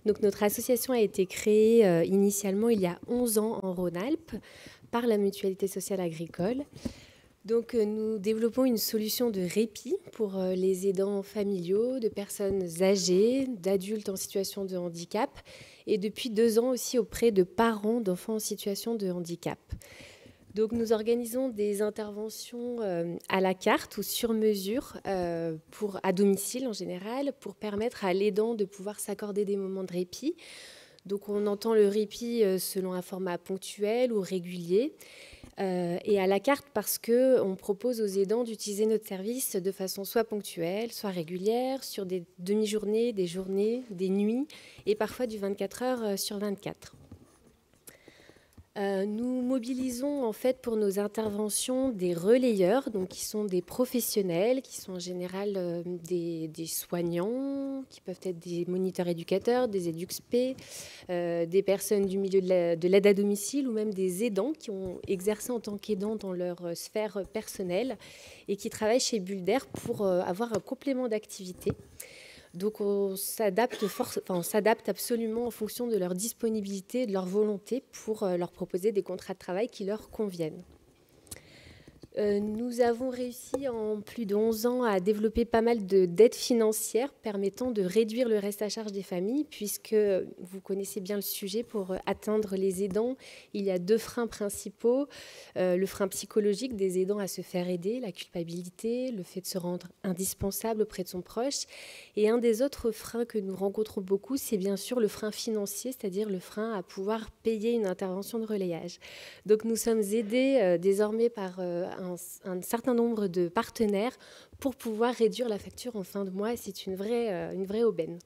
Donc, notre association a été créée initialement il y a 11 ans en Rhône-Alpes par la Mutualité sociale agricole. Donc, nous développons une solution de répit pour les aidants familiaux, de personnes âgées, d'adultes en situation de handicap et depuis 2 ans aussi auprès de parents d'enfants en situation de handicap. Donc, nous organisons des interventions à la carte ou sur mesure à domicile en général pour permettre à l'aidant de pouvoir s'accorder des moments de répit. Donc, on entend le répit selon un format ponctuel ou régulier. Et à la carte parce qu'on propose aux aidants d'utiliser notre service de façon soit ponctuelle, soit régulière, sur des demi-journées, des journées, des nuits, et parfois du 24 heures sur 24. Nous mobilisons en fait pour nos interventions des relayeurs, donc qui sont des professionnels, qui sont en général des soignants, qui peuvent être des moniteurs éducateurs, des EduxP, des personnes du milieu de l'aide à domicile ou même des aidants qui ont exercé en tant qu'aidants dans leur sphère personnelle et qui travaillent chez Bulder pour avoir un complément d'activité. Donc on s'adapte absolument en fonction de leur disponibilité, de leur volonté pour leur proposer des contrats de travail qui leur conviennent. Nous avons réussi en plus de 11 ans à développer pas mal d'aides financières permettant de réduire le reste à charge des familles, puisque vous connaissez bien le sujet, pour atteindre les aidants, il y a 2 freins principaux. Le frein psychologique des aidants à se faire aider, la culpabilité, le fait de se rendre indispensable auprès de son proche. Et un des autres freins que nous rencontrons beaucoup, c'est bien sûr le frein financier, c'est-à-dire le frein à pouvoir payer une intervention de relayage. Donc nous sommes aidés désormais par un certain nombre de partenaires pour pouvoir réduire la facture en fin de mois. C'est une vraie aubaine.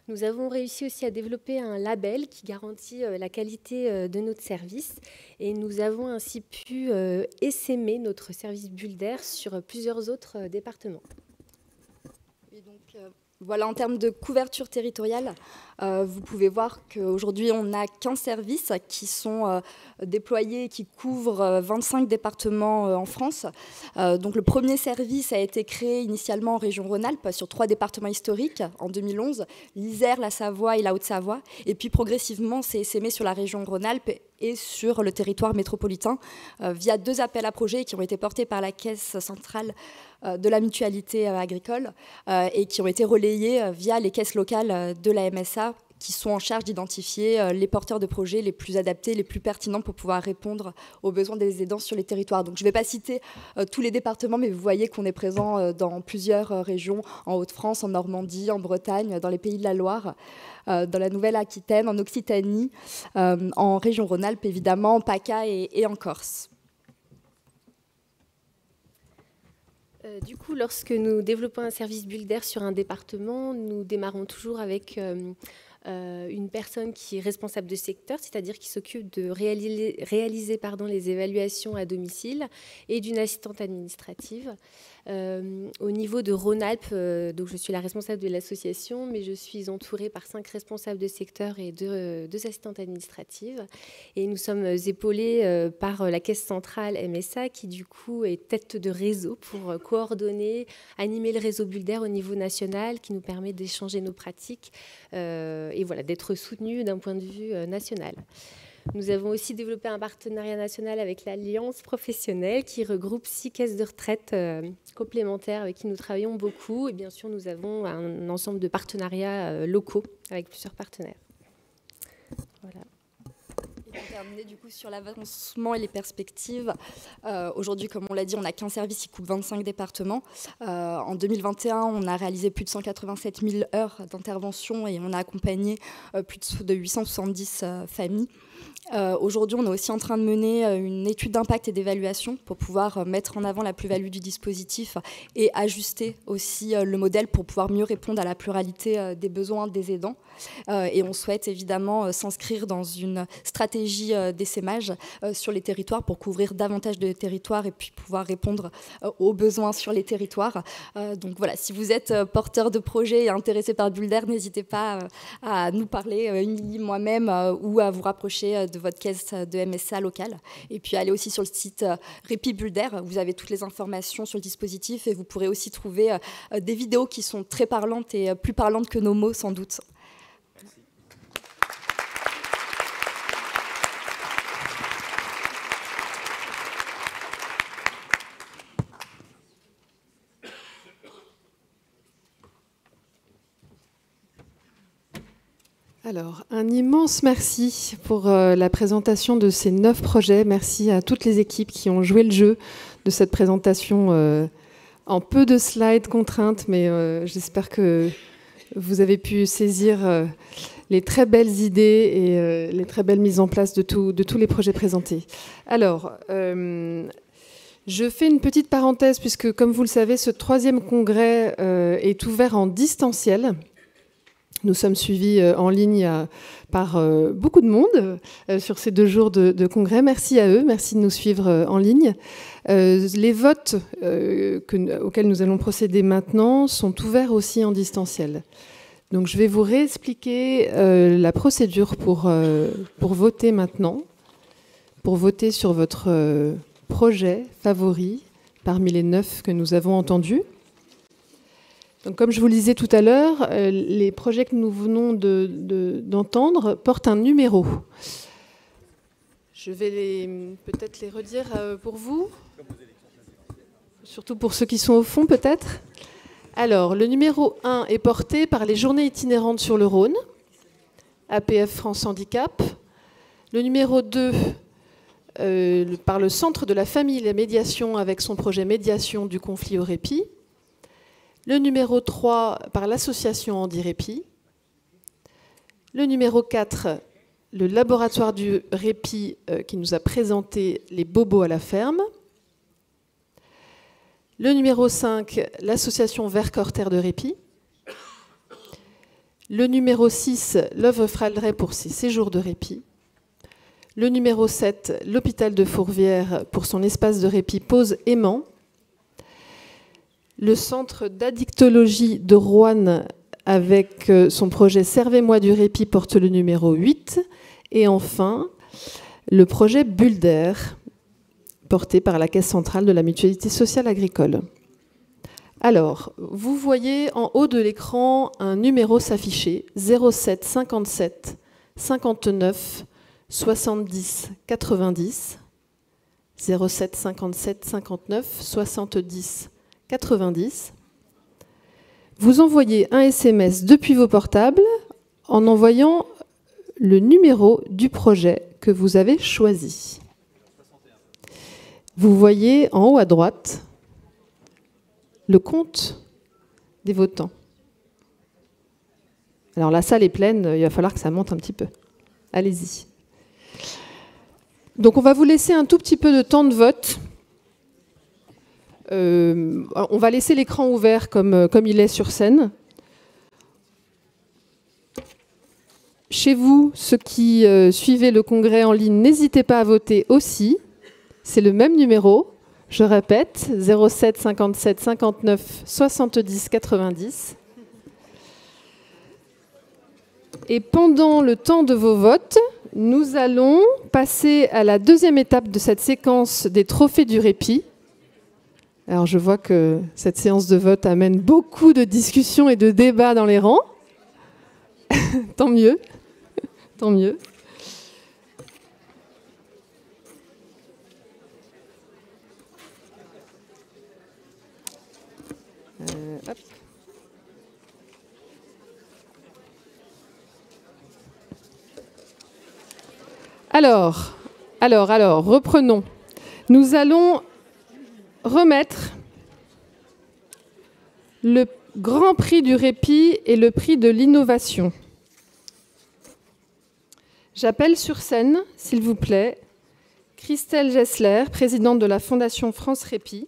Nous avons réussi aussi à développer un label qui garantit la qualité de notre service et nous avons ainsi pu essaimer notre service Bulder sur plusieurs autres départements. Et donc, voilà, en termes de couverture territoriale, vous pouvez voir qu'aujourd'hui, on a 15 services qui sont déployés, qui couvrent 25 départements en France. Donc, le premier service a été créé initialement en région Rhône-Alpes sur 3 départements historiques en 2011, l'Isère, la Savoie et la Haute-Savoie. Et puis, progressivement, c'est essaimé sur la région Rhône-Alpes et sur le territoire métropolitain via 2 appels à projets qui ont été portés par la Caisse centrale de la mutualité agricole et qui ont été relayés via les caisses locales de la MSA qui sont en charge d'identifier les porteurs de projets les plus adaptés, les plus pertinents pour pouvoir répondre aux besoins des aidants sur les territoires. Donc je ne vais pas citer tous les départements, mais vous voyez qu'on est présent dans plusieurs régions, en Hauts-de-France, en Normandie, en Bretagne, dans les Pays de la Loire, dans la Nouvelle-Aquitaine, en Occitanie, en région Rhône-Alpes évidemment, en PACA et en Corse. Du coup, lorsque nous développons un service Bulder sur un département, nous démarrons toujours avec une personne qui est responsable de secteur, c'est-à-dire qui s'occupe de réaliser les évaluations à domicile, et d'une assistante administrative. Au niveau de Rhône-Alpes, donc je suis la responsable de l'association, mais je suis entourée par 5 responsables de secteur et 2 assistantes administratives. Et nous sommes épaulés par la Caisse centrale MSA, qui du coup est tête de réseau pour coordonner, animer le réseau Bulder au niveau national, qui nous permet d'échanger nos pratiques et voilà, d'être soutenus d'un point de vue national. Nous avons aussi développé un partenariat national avec l'Alliance professionnelle qui regroupe 6 caisses de retraite complémentaires avec qui nous travaillons beaucoup. Et bien sûr, nous avons un ensemble de partenariats locaux avec plusieurs partenaires. Voilà. Et pour terminer du coup sur l'avancement et les perspectives, aujourd'hui, comme on l'a dit, on a 15 services qui couvrent 25 départements. En 2021, on a réalisé plus de 187 000 heures d'intervention et on a accompagné plus de 870 familles. Aujourd'hui, on est aussi en train de mener une étude d'impact et d'évaluation pour pouvoir mettre en avant la plus-value du dispositif et ajuster aussi le modèle pour pouvoir mieux répondre à la pluralité des besoins des aidants. Et on souhaite évidemment s'inscrire dans une stratégie d'essaimage sur les territoires pour couvrir davantage de territoires et puis pouvoir répondre aux besoins sur les territoires. Donc voilà, si vous êtes porteur de projet et intéressé par Bulder, n'hésitez pas à nous parler, Émilie, moi-même, ou à vous rapprocher de votre caisse de MSA locale. Et puis allez aussi sur le site Répit Bulder, vous avez toutes les informations sur le dispositif et vous pourrez aussi trouver des vidéos qui sont très parlantes et plus parlantes que nos mots sans doute. Alors, un immense merci pour la présentation de ces 9 projets. Merci à toutes les équipes qui ont joué le jeu de cette présentation en peu de slides contraintes, mais j'espère que vous avez pu saisir les très belles idées et les très belles mises en place de tous les projets présentés. Alors, je fais une petite parenthèse puisque, comme vous le savez, ce 3e congrès est ouvert en distanciel. Nous sommes suivis en ligne par beaucoup de monde sur ces 2 jours de congrès. Merci à eux, merci de nous suivre en ligne. Les votes auxquels nous allons procéder maintenant sont ouverts aussi en distanciel. Donc je vais vous réexpliquer la procédure pour voter maintenant, pour voter sur votre projet favori parmi les 9 que nous avons entendus. Donc, comme je vous le disais tout à l'heure, les projets que nous venons d'entendre portent un numéro. Je vais peut-être les redire pour vous, surtout pour ceux qui sont au fond peut-être. Alors, le numéro 1 est porté par les Journées itinérantes sur le Rhône, APF France Handicap. Le numéro 2 par le Centre de la Famille et la Médiation avec son projet Médiation du conflit au répit. Le numéro 3 par l'association Handi-Répit. Le numéro 4, le laboratoire du répit qui nous a présenté les bobos à la ferme. Le numéro 5, l'association Vert-Corter de Répit. Le numéro 6, l'œuvre Fraldret pour ses séjours de répit. Le numéro 7, l'hôpital de Fourvière pour son espace de répit Pause Aimant. Le centre d'addictologie de Roanne avec son projet Servez-moi du répit porte le numéro 8. Et enfin, le projet Bulle d'air porté par la Caisse centrale de la Mutualité sociale agricole. Alors, vous voyez en haut de l'écran un numéro s'afficher, 07 57 59 70 90. 07 57 59 70 90. Vous envoyez un SMS depuis vos portables en envoyant le numéro du projet que vous avez choisi. Vous voyez en haut à droite le compte des votants. Alors la salle est pleine, il va falloir que ça monte un petit peu. Allez-y. Donc on va vous laisser un tout petit peu de temps de vote. On va laisser l'écran ouvert comme il est sur scène. Chez vous, ceux qui suivez le congrès en ligne, n'hésitez pas à voter aussi. C'est le même numéro. Je répète, 07 57 59 70 90. Et pendant le temps de vos votes, nous allons passer à la deuxième étape de cette séquence des trophées du répit. Alors je vois que cette séance de vote amène beaucoup de discussions et de débats dans les rangs. Tant mieux. Tant mieux. Hop. Alors, reprenons. Nous allons remettre le Grand Prix du répit et le prix de l'innovation. J'appelle sur scène, s'il vous plaît, Christelle Gessler, présidente de la Fondation France Répit.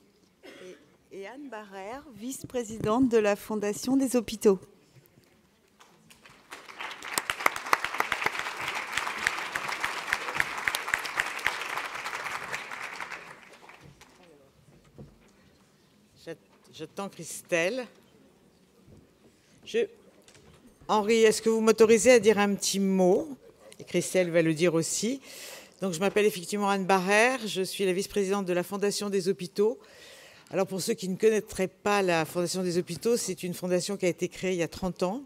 Et Anne Barrère, vice-présidente de la Fondation des hôpitaux. J'attends Christelle. Henri, est-ce que vous m'autorisez à dire un petit mot? Et Christelle va le dire aussi. Donc, je m'appelle effectivement Anne Barrère. Je suis la vice-présidente de la Fondation des hôpitaux. Alors, pour ceux qui ne connaîtraient pas la Fondation des hôpitaux, c'est une fondation qui a été créée il y a 30 ans.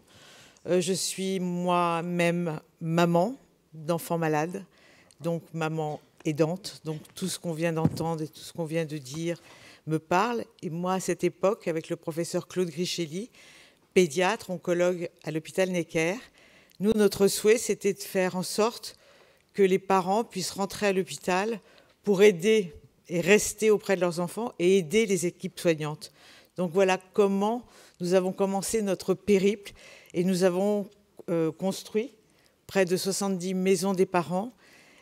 Je suis moi-même maman d'enfants malades, donc maman aidante. Donc, tout ce qu'on vient d'entendre et tout ce qu'on vient de dire me parle. Et moi, à cette époque, avec le professeur Claude Grichelli, pédiatre, oncologue à l'hôpital Necker, nous, notre souhait, c'était de faire en sorte que les parents puissent rentrer à l'hôpital pour aider et rester auprès de leurs enfants et aider les équipes soignantes. Donc voilà comment nous avons commencé notre périple et nous avons construit près de 70 maisons des parents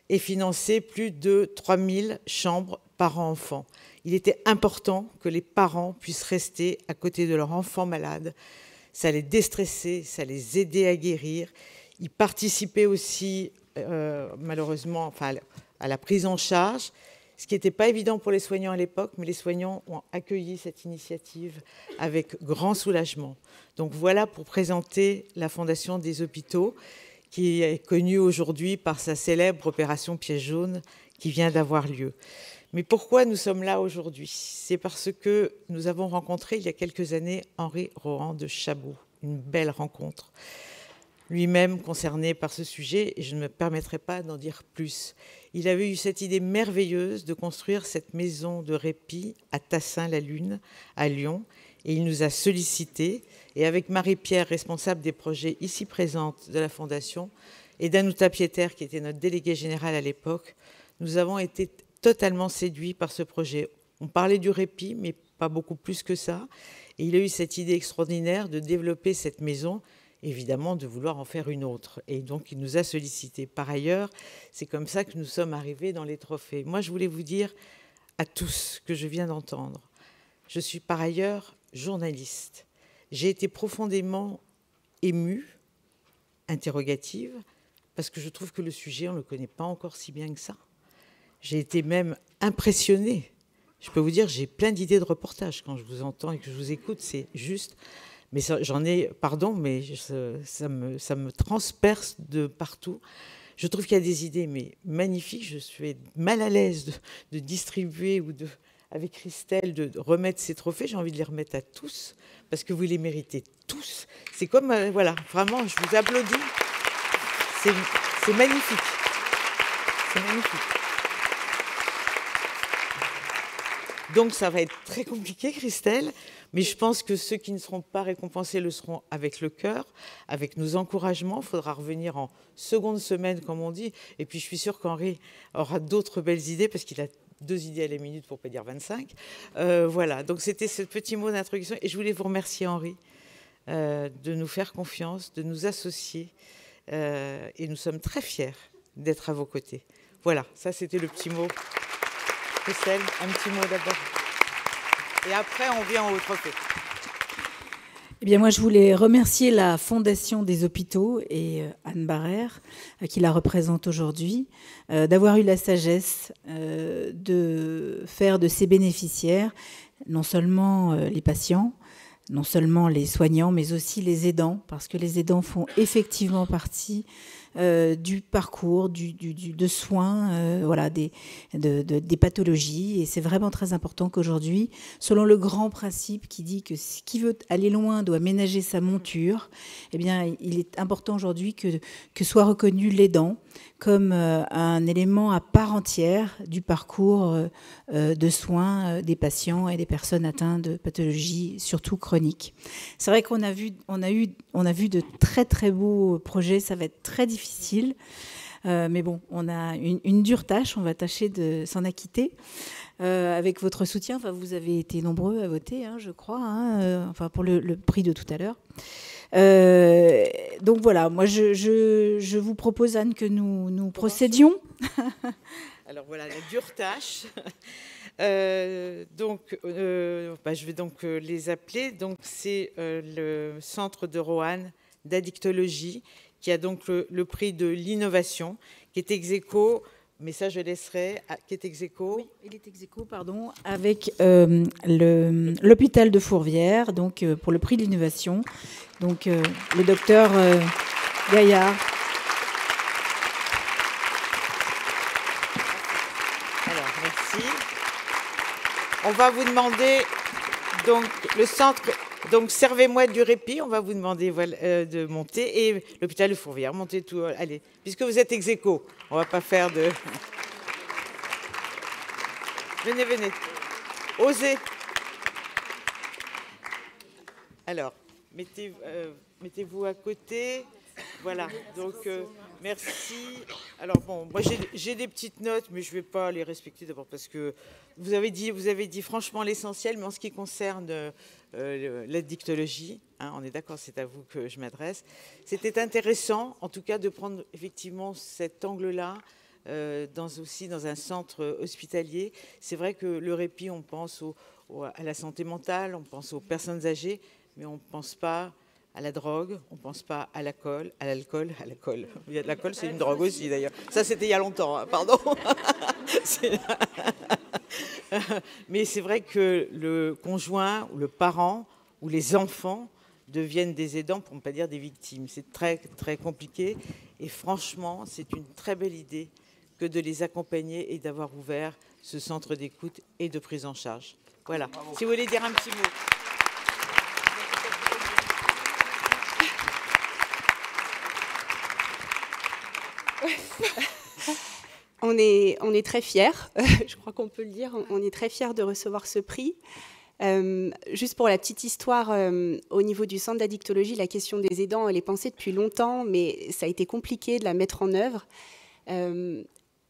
et financé plus de 3000 chambres parents-enfants. Il était important que les parents puissent rester à côté de leur enfant malade. ça les déstressait, ça les aidait à guérir. Ils participaient aussi, malheureusement, enfin, à la prise en charge, ce qui n'était pas évident pour les soignants à l'époque, mais les soignants ont accueilli cette initiative avec grand soulagement. Donc voilà pour présenter la Fondation des hôpitaux, qui est connue aujourd'hui par sa célèbre opération Piège jaune qui vient d'avoir lieu. Mais pourquoi nous sommes là aujourd'hui? C'est parce que nous avons rencontré il y a quelques années Henri Rohan de Chabot, une belle rencontre. Lui-même concerné par ce sujet, et je ne me permettrai pas d'en dire plus. Il avait eu cette idée merveilleuse de construire cette maison de répit à Tassin-la-Lune, à Lyon, et il nous a sollicités. Et avec Marie-Pierre, responsable des projets ici présente de la Fondation, et Danuta Pieter, qui était notre déléguée générale à l'époque, nous avons été totalement séduits par ce projet. On parlait du répit, mais pas beaucoup plus que ça. Et il a eu cette idée extraordinaire de développer cette maison, évidemment de vouloir en faire une autre. Et donc, il nous a sollicités. Par ailleurs, c'est comme ça que nous sommes arrivés dans les trophées. Moi, je voulais vous dire à tous que je viens d'entendre. Je suis par ailleurs journaliste. J'ai été profondément émue, interrogative, parce que je trouve que le sujet, on ne le connaît pas encore si bien que ça. J'ai été même impressionnée. Je peux vous dire, j'ai plein d'idées de reportages quand je vous entends et que je vous écoute, c'est juste. Mais j'en ai, pardon, mais ça me transperce de partout. Je trouve qu'il y a des idées mais magnifiques. Je suis mal à l'aise de distribuer ou avec Christelle, de remettre ces trophées. J'ai envie de les remettre à tous parce que vous les méritez tous. C'est comme, voilà, vraiment, je vous applaudis. C'est magnifique. C'est magnifique. Donc ça va être très compliqué, Christelle, mais je pense que ceux qui ne seront pas récompensés le seront avec le cœur, avec nos encouragements. Il faudra revenir en seconde semaine, comme on dit. Et puis je suis sûre qu'Henri aura d'autres belles idées, parce qu'il a 2 idées à la minute, pour ne pas dire 25. Voilà, donc c'était ce petit mot d'introduction. Et je voulais vous remercier, Henri, de nous faire confiance, de nous associer. Et nous sommes très fiers d'être à vos côtés. Voilà, ça c'était le petit mot. Christelle, un petit mot d'abord. Et après, on vient au trophée. Eh bien, moi, je voulais remercier la Fondation des hôpitaux et Anne Barrère, qui la représente aujourd'hui, d'avoir eu la sagesse de faire de ces bénéficiaires non seulement les patients, non seulement les soignants, mais aussi les aidants, parce que les aidants font effectivement partie du parcours, de soins, voilà, des pathologies. Et c'est vraiment très important qu'aujourd'hui, selon le grand principe qui dit que qui veut aller loin doit ménager sa monture, eh bien, il est important aujourd'hui que soit reconnu l'aidant comme un élément à part entière du parcours de soins des patients et des personnes atteintes de pathologies, surtout chroniques. C'est vrai qu'on a vu de très très beaux projets. Ça va être très difficile, mais bon, on a une dure tâche. On va tâcher de s'en acquitter avec votre soutien. Enfin, vous avez été nombreux à voter, hein, je crois, hein, enfin pour le prix de tout à l'heure. Donc voilà, moi je vous propose, Anne, que nous procédions. Alors voilà, la dure tâche. Je vais donc les appeler. Donc c'est le centre de Roanne d'addictologie qui a donc le prix de l'innovation, qui est ex aequo. Mais ça, je laisserai. Qui est ex aequo. Oui, il est ex aequo, pardon, avec l'hôpital de Fourvière, donc pour le prix de l'innovation. Donc le docteur Gaillard. Alors, merci. On va vous demander donc le centre. Donc, servez-moi du répit. On va vous demander de monter. Et l'hôpital de Fourvière, montez tout. Allez, puisque vous êtes ex aequo, on ne va pas faire de... Venez, venez. Osez. Alors, mettez-vous à côté. Voilà, donc merci. Alors bon, moi j'ai des petites notes, mais je ne vais pas les respecter d'abord parce que vous avez dit franchement l'essentiel, mais en ce qui concerne l'addictologie, hein, on est d'accord, c'est à vous que je m'adresse. C'était intéressant, en tout cas, de prendre effectivement cet angle-là, aussi dans un centre hospitalier. C'est vrai que le répit, on pense à la santé mentale, on pense aux personnes âgées, mais on ne pense pas à la drogue, on ne pense pas à l'alcool. Il y a de l'alcool, c'est une drogue aussi d'ailleurs. Ça, c'était il y a longtemps, hein, pardon. Mais c'est vrai que le conjoint ou le parent ou les enfants deviennent des aidants, pour ne pas dire des victimes. C'est très, très compliqué. Et franchement, c'est une très belle idée que de les accompagner et d'avoir ouvert ce centre d'écoute et de prise en charge. Voilà. Bravo. Si vous voulez dire un petit mot. On est très fiers, je crois qu'on peut le dire, on est très fiers de recevoir ce prix. Juste pour la petite histoire, au niveau du centre d'addictologie, la question des aidants, elle est pensée depuis longtemps, mais ça a été compliqué de la mettre en œuvre.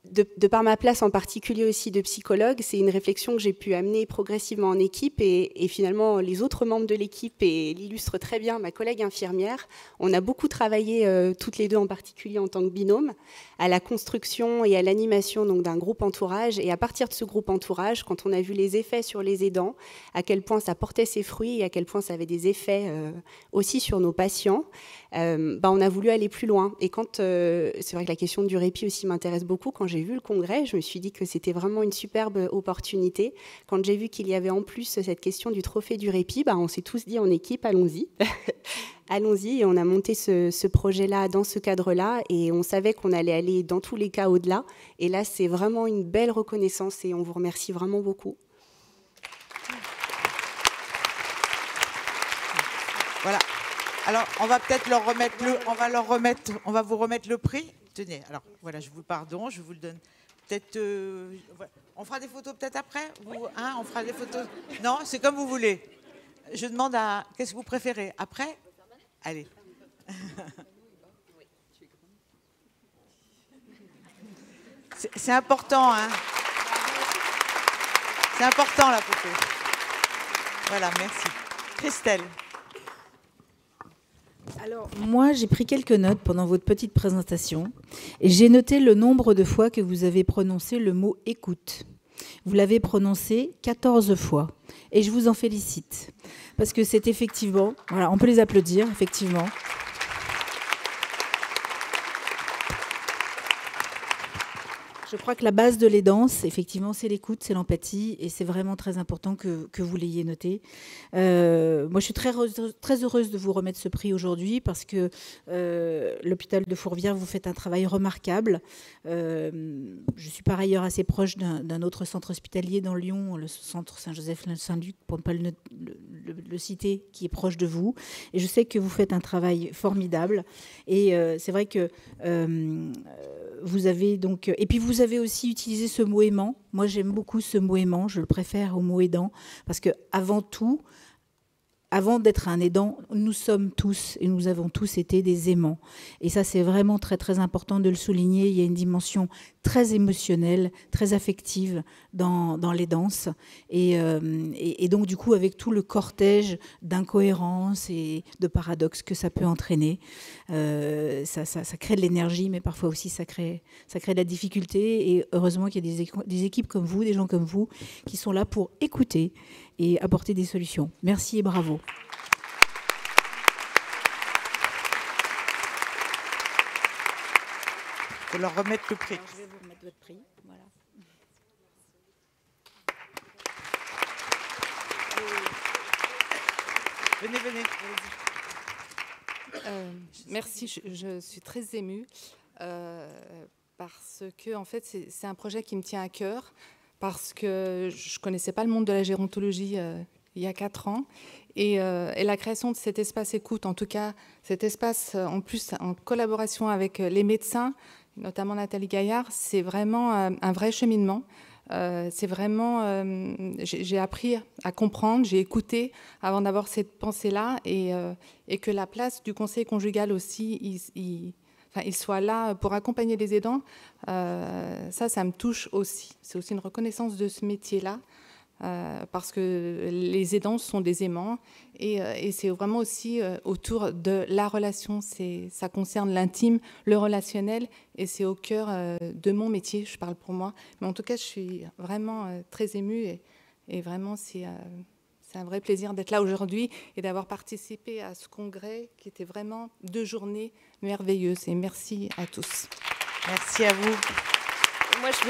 De par ma place en particulier aussi de psychologue, c'est une réflexion que j'ai pu amener progressivement en équipe et finalement les autres membres de l'équipe, et l'illustre très bien ma collègue infirmière, on a beaucoup travaillé toutes les deux en particulier en tant que binôme à la construction et à l'animation donc d'un groupe entourage, et à partir de ce groupe entourage, quand on a vu les effets sur les aidants, à quel point ça portait ses fruits et à quel point ça avait des effets aussi sur nos patients, on a voulu aller plus loin. Et quand c'est vrai que la question du répit aussi m'intéresse beaucoup, quand j'ai vu le congrès, je me suis dit que c'était vraiment une superbe opportunité. Quand j'ai vu qu'il y avait en plus cette question du trophée du répit, on s'est tous dit en équipe, allons-y. Allons-y, et on a monté ce projet-là dans ce cadre-là, et on savait qu'on allait aller dans tous les cas au-delà. Et là, c'est vraiment une belle reconnaissance, et on vous remercie vraiment beaucoup. Voilà. Alors, on va peut-être leur remettre on va vous remettre le prix. Tenez, alors voilà, je vous pardonne, je vous le donne. Peut-être, on fera des photos peut-être après, on fera des photos. Non, c'est comme vous voulez. Je demande à, qu'est-ce que vous préférez après? Allez. C'est important, hein. C'est important la photo. Voilà, merci. Christelle. Alors, moi, j'ai pris quelques notes pendant votre petite présentation et j'ai noté le nombre de fois que vous avez prononcé le mot « écoute ». Vous l'avez prononcé 14 fois et je vous en félicite parce que c'est effectivement, voilà, on peut les applaudir, effectivement. Je crois que la base de l'aidance, effectivement, c'est l'écoute, c'est l'empathie, et c'est vraiment très important que vous l'ayez noté. Moi, je suis très heureuse de vous remettre ce prix aujourd'hui parce que l'hôpital de Fourvière, vous faites un travail remarquable. Je suis par ailleurs assez proche d'un autre centre hospitalier dans Lyon, le centre Saint-Joseph-Saint-Luc, pour ne pas le citer, qui est proche de vous. Et je sais que vous faites un travail formidable. Et c'est vrai que vous avez donc... Et puis vous avez aussi utilisé ce mot aimant. Moi, j'aime beaucoup ce mot aimant. Je le préfère au mot aidant. Parce qu'avant tout, avant d'être un aidant, nous sommes tous et nous avons tous été des aimants. Et ça, c'est vraiment très, très important de le souligner. Il y a une dimension très émotionnelle, très affective dans l'aidance. Et donc, du coup, avec tout le cortège d'incohérences et de paradoxes que ça peut entraîner, ça crée de l'énergie, mais parfois aussi ça crée de la difficulté. Et heureusement qu'il y a des équipes comme vous, des gens comme vous, qui sont là pour écouter et apporter des solutions. Merci et bravo. Il faut leur remettre le prix. Alors, je vais vous remettre votre prix. Voilà. Venez. Merci, je suis très émue parce que en fait, c'est un projet qui me tient à cœur. Parce que je ne connaissais pas le monde de la gérontologie il y a 4 ans. Et la création de cet espace écoute, en tout cas cet espace en plus en collaboration avec les médecins, notamment Nathalie Gaillard, c'est vraiment un vrai cheminement. C'est vraiment, j'ai appris à comprendre, j'ai écouté avant d'avoir cette pensée-là et que la place du conseil conjugal aussi, il soit là pour accompagner les aidants, ça me touche aussi. C'est aussi une reconnaissance de ce métier-là, parce que les aidants sont des aimants, et c'est vraiment aussi autour de la relation. Ça concerne l'intime, le relationnel, et c'est au cœur de mon métier, je parle pour moi. Mais en tout cas, je suis vraiment très émue, et vraiment, c'est C'est un vrai plaisir d'être là aujourd'hui et d'avoir participé à ce congrès qui était vraiment 2 journées merveilleuses. Et merci à tous. Merci à vous. Moi, je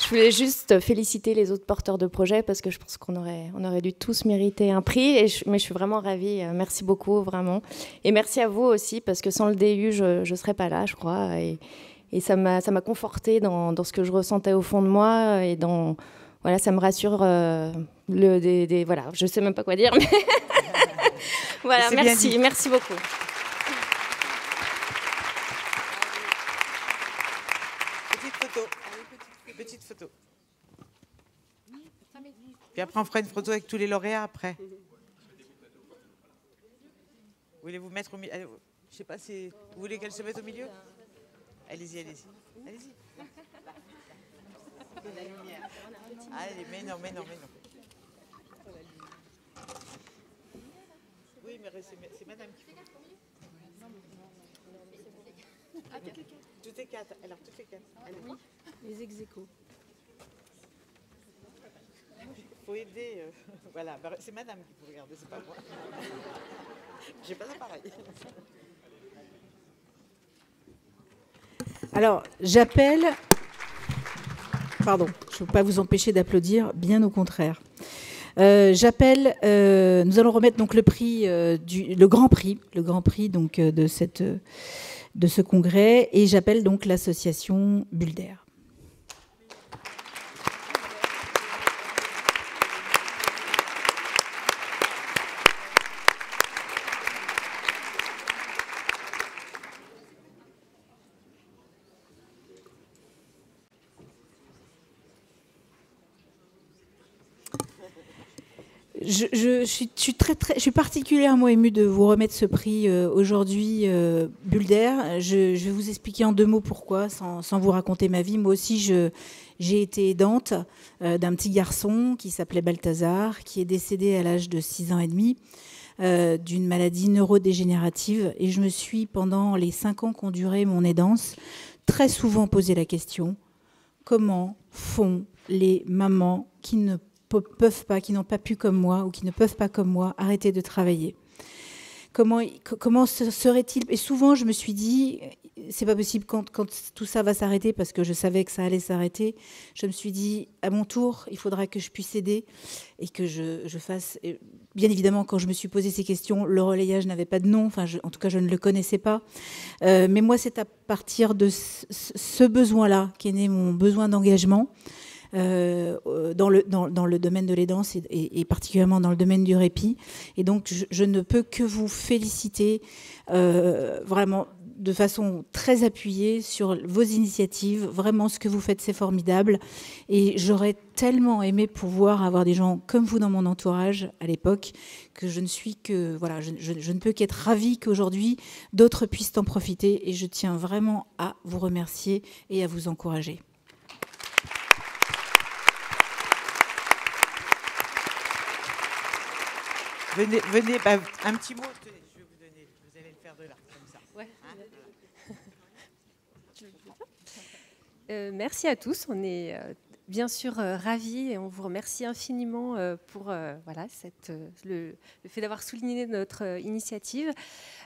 voulais juste féliciter les autres porteurs de projets parce que je pense qu'on aurait dû tous mériter un prix. Mais je suis vraiment ravie. Merci beaucoup, vraiment. Et merci à vous aussi parce que sans le DU, je ne serais pas là, je crois. Et ça m'a confortée dans ce que je ressentais au fond de moi et dans... Voilà, ça me rassure. Voilà, je ne sais même pas quoi dire. Mais voilà, merci beaucoup. Petite photo. Puis après, on fera une photo avec tous les lauréats après. Voulez-vous mettre au milieu? Je ne sais pas si vous voulez qu'elle se mette au milieu. Allez-y, allez-y. Allez-y. La lumière. Allez, mais non. Oui, mais c'est madame qui fait. Tout est 4. Alors, tout est 4. Oui, les ex-aequo. Il faut aider. Voilà, c'est madame qui faut regarder, c'est pas moi. J'ai pas d'appareil. Alors, j'appelle... Pardon, je ne veux pas vous empêcher d'applaudir, bien au contraire. J'appelle... nous allons remettre donc le prix, le grand prix donc, de ce congrès, et j'appelle donc l'association Bulder. Je suis particulièrement émue de vous remettre ce prix aujourd'hui, Bulder. Je vais vous expliquer en 2 mots pourquoi, sans vous raconter ma vie. Moi aussi, j'ai été aidante d'un petit garçon qui s'appelait Balthazar, qui est décédé à l'âge de 6 ans et demi d'une maladie neurodégénérative. Et je me suis, pendant les 5 ans qu'ont duré mon aidance, très souvent posé la question: comment font les mamans qui ne peuvent pas, qui n'ont pas pu comme moi, ou qui ne peuvent pas comme moi, arrêter de travailler? Comment serait-il? Et souvent, je me suis dit, c'est pas possible quand tout ça va s'arrêter, parce que je savais que ça allait s'arrêter. Je me suis dit, à mon tour, il faudra que je puisse aider et que je fasse... Et bien évidemment, quand je me suis posé ces questions, le relayage n'avait pas de nom. Enfin, en tout cas, je ne le connaissais pas. Mais moi, c'est à partir de ce besoin-là qu'est né mon besoin d'engagement. Dans le domaine de l'aidance et particulièrement dans le domaine du répit. Et donc, je ne peux que vous féliciter vraiment de façon très appuyée sur vos initiatives. Vraiment, ce que vous faites, c'est formidable. Et j'aurais tellement aimé pouvoir avoir des gens comme vous dans mon entourage à l'époque, que je ne suis que... Voilà, je ne peux qu'être ravie qu'aujourd'hui, d'autres puissent en profiter. Et je tiens vraiment à vous remercier et à vous encourager. Venez, un petit mot, je vais vous donner, vous allez le faire de là, comme ça. Ouais. Merci à tous, on est bien sûr ravis et on vous remercie infiniment pour voilà, le fait d'avoir souligné notre initiative.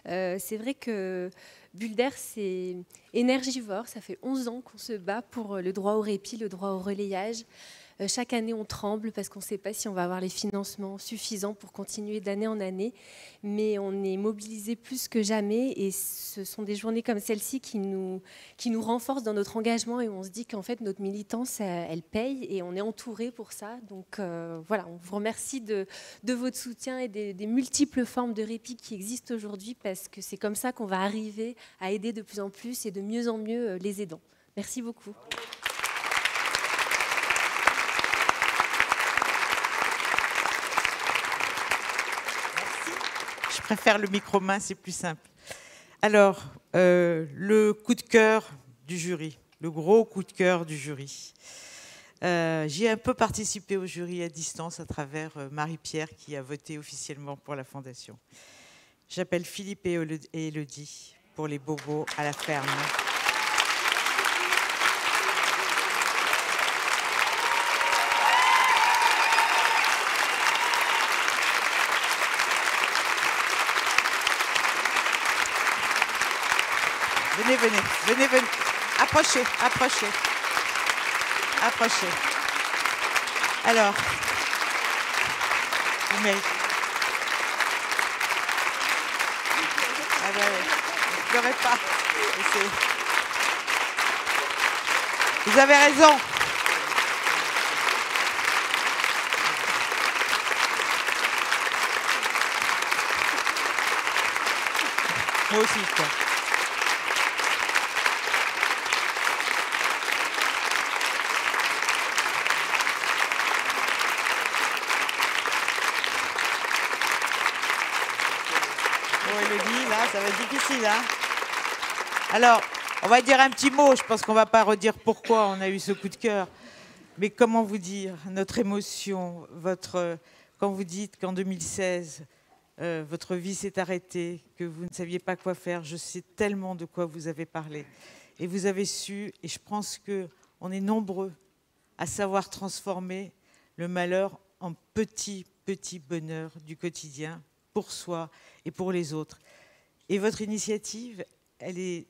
C'est vrai que Bulder, c'est énergivore, ça fait 11 ans qu'on se bat pour le droit au répit, le droit au relayage. Chaque année, on tremble parce qu'on ne sait pas si on va avoir les financements suffisants pour continuer d'année en année. Mais on est mobilisés plus que jamais et ce sont des journées comme celle-ci qui nous renforcent dans notre engagement et on se dit qu'en fait, notre militance, elle paye et on est entouré pour ça. Donc voilà, on vous remercie de votre soutien et des multiples formes de répit qui existent aujourd'hui parce que c'est comme ça qu'on va arriver à aider de plus en plus et de mieux en mieux les aidants. Merci beaucoup. Je préfère le micro-main, c'est plus simple. Alors, le coup de cœur du jury, le gros coup de cœur du jury. J'ai un peu participé au jury à distance à travers Marie-Pierre qui a voté officiellement pour la Fondation. J'appelle Philippe et Élodie pour les bobos à la ferme. Venez, venez, venez, venez. Approchez, approchez. Approchez. Alors, vous méritez. Ah ben, ne pleurez pas. Vous avez raison. Moi aussi, quoi. Oh, Élodie, là, ça va être difficile, hein. Alors, on va dire un petit mot. Je pense qu'on ne va pas redire pourquoi on a eu ce coup de cœur. Mais comment vous dire notre émotion, quand vous dites qu'en 2016, votre vie s'est arrêtée, que vous ne saviez pas quoi faire. Je sais tellement de quoi vous avez parlé. Et vous avez su, et je pense qu'on est nombreux à savoir transformer le malheur en petit bonheur du quotidien pour soi et pour les autres. Et votre initiative, elle est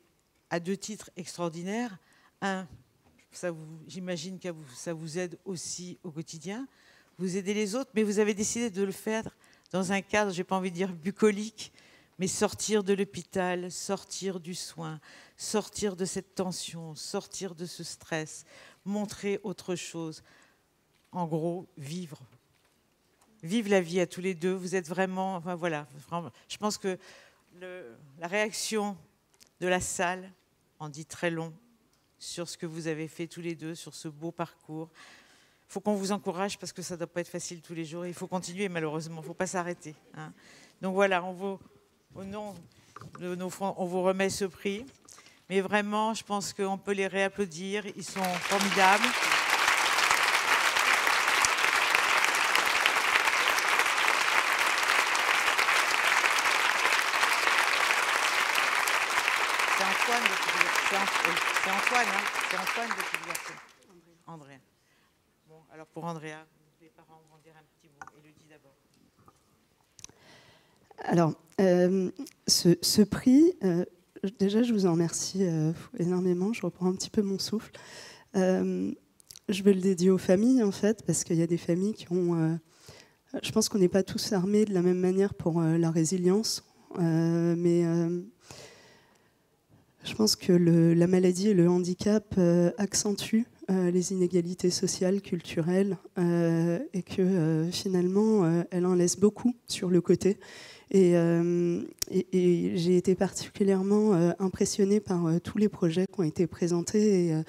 à 2 titres extraordinaires. Un, j'imagine que ça vous aide aussi au quotidien. Vous aidez les autres, mais vous avez décidé de le faire dans un cadre, je n'ai pas envie de dire bucolique, mais sortir de l'hôpital, sortir du soin, sortir de cette tension, sortir de ce stress, montrer autre chose. En gros, vivre. Vivre la vie à tous les deux. Vous êtes vraiment... Enfin, voilà. Je pense que la réaction de la salle en dit très long sur ce que vous avez fait tous les deux, sur ce beau parcours. Il faut qu'on vous encourage parce que ça ne doit pas être facile tous les jours. Il faut continuer, malheureusement. Il ne faut pas s'arrêter. Hein. Donc voilà, au nom de nos fonds, on vous remet ce prix. Mais vraiment, je pense qu'on peut les réapplaudir. Ils sont formidables. C'est Antoine, hein. C'est Antoine de Filiation. André. Bon, alors pour Andrea, les parents vont dire un petit mot. Élodie d'abord. Alors, ce prix, déjà, je vous en remercie énormément. Je reprends un petit peu mon souffle. Je veux le dédier aux familles, en fait, parce qu'il y a des familles qui ont... je pense qu'on n'est pas tous armés de la même manière pour la résilience, mais... je pense que la maladie et le handicap accentuent les inégalités sociales, culturelles, et que finalement, elle en laisse beaucoup sur le côté. Et j'ai été particulièrement impressionnée par tous les projets qui ont été présentés, et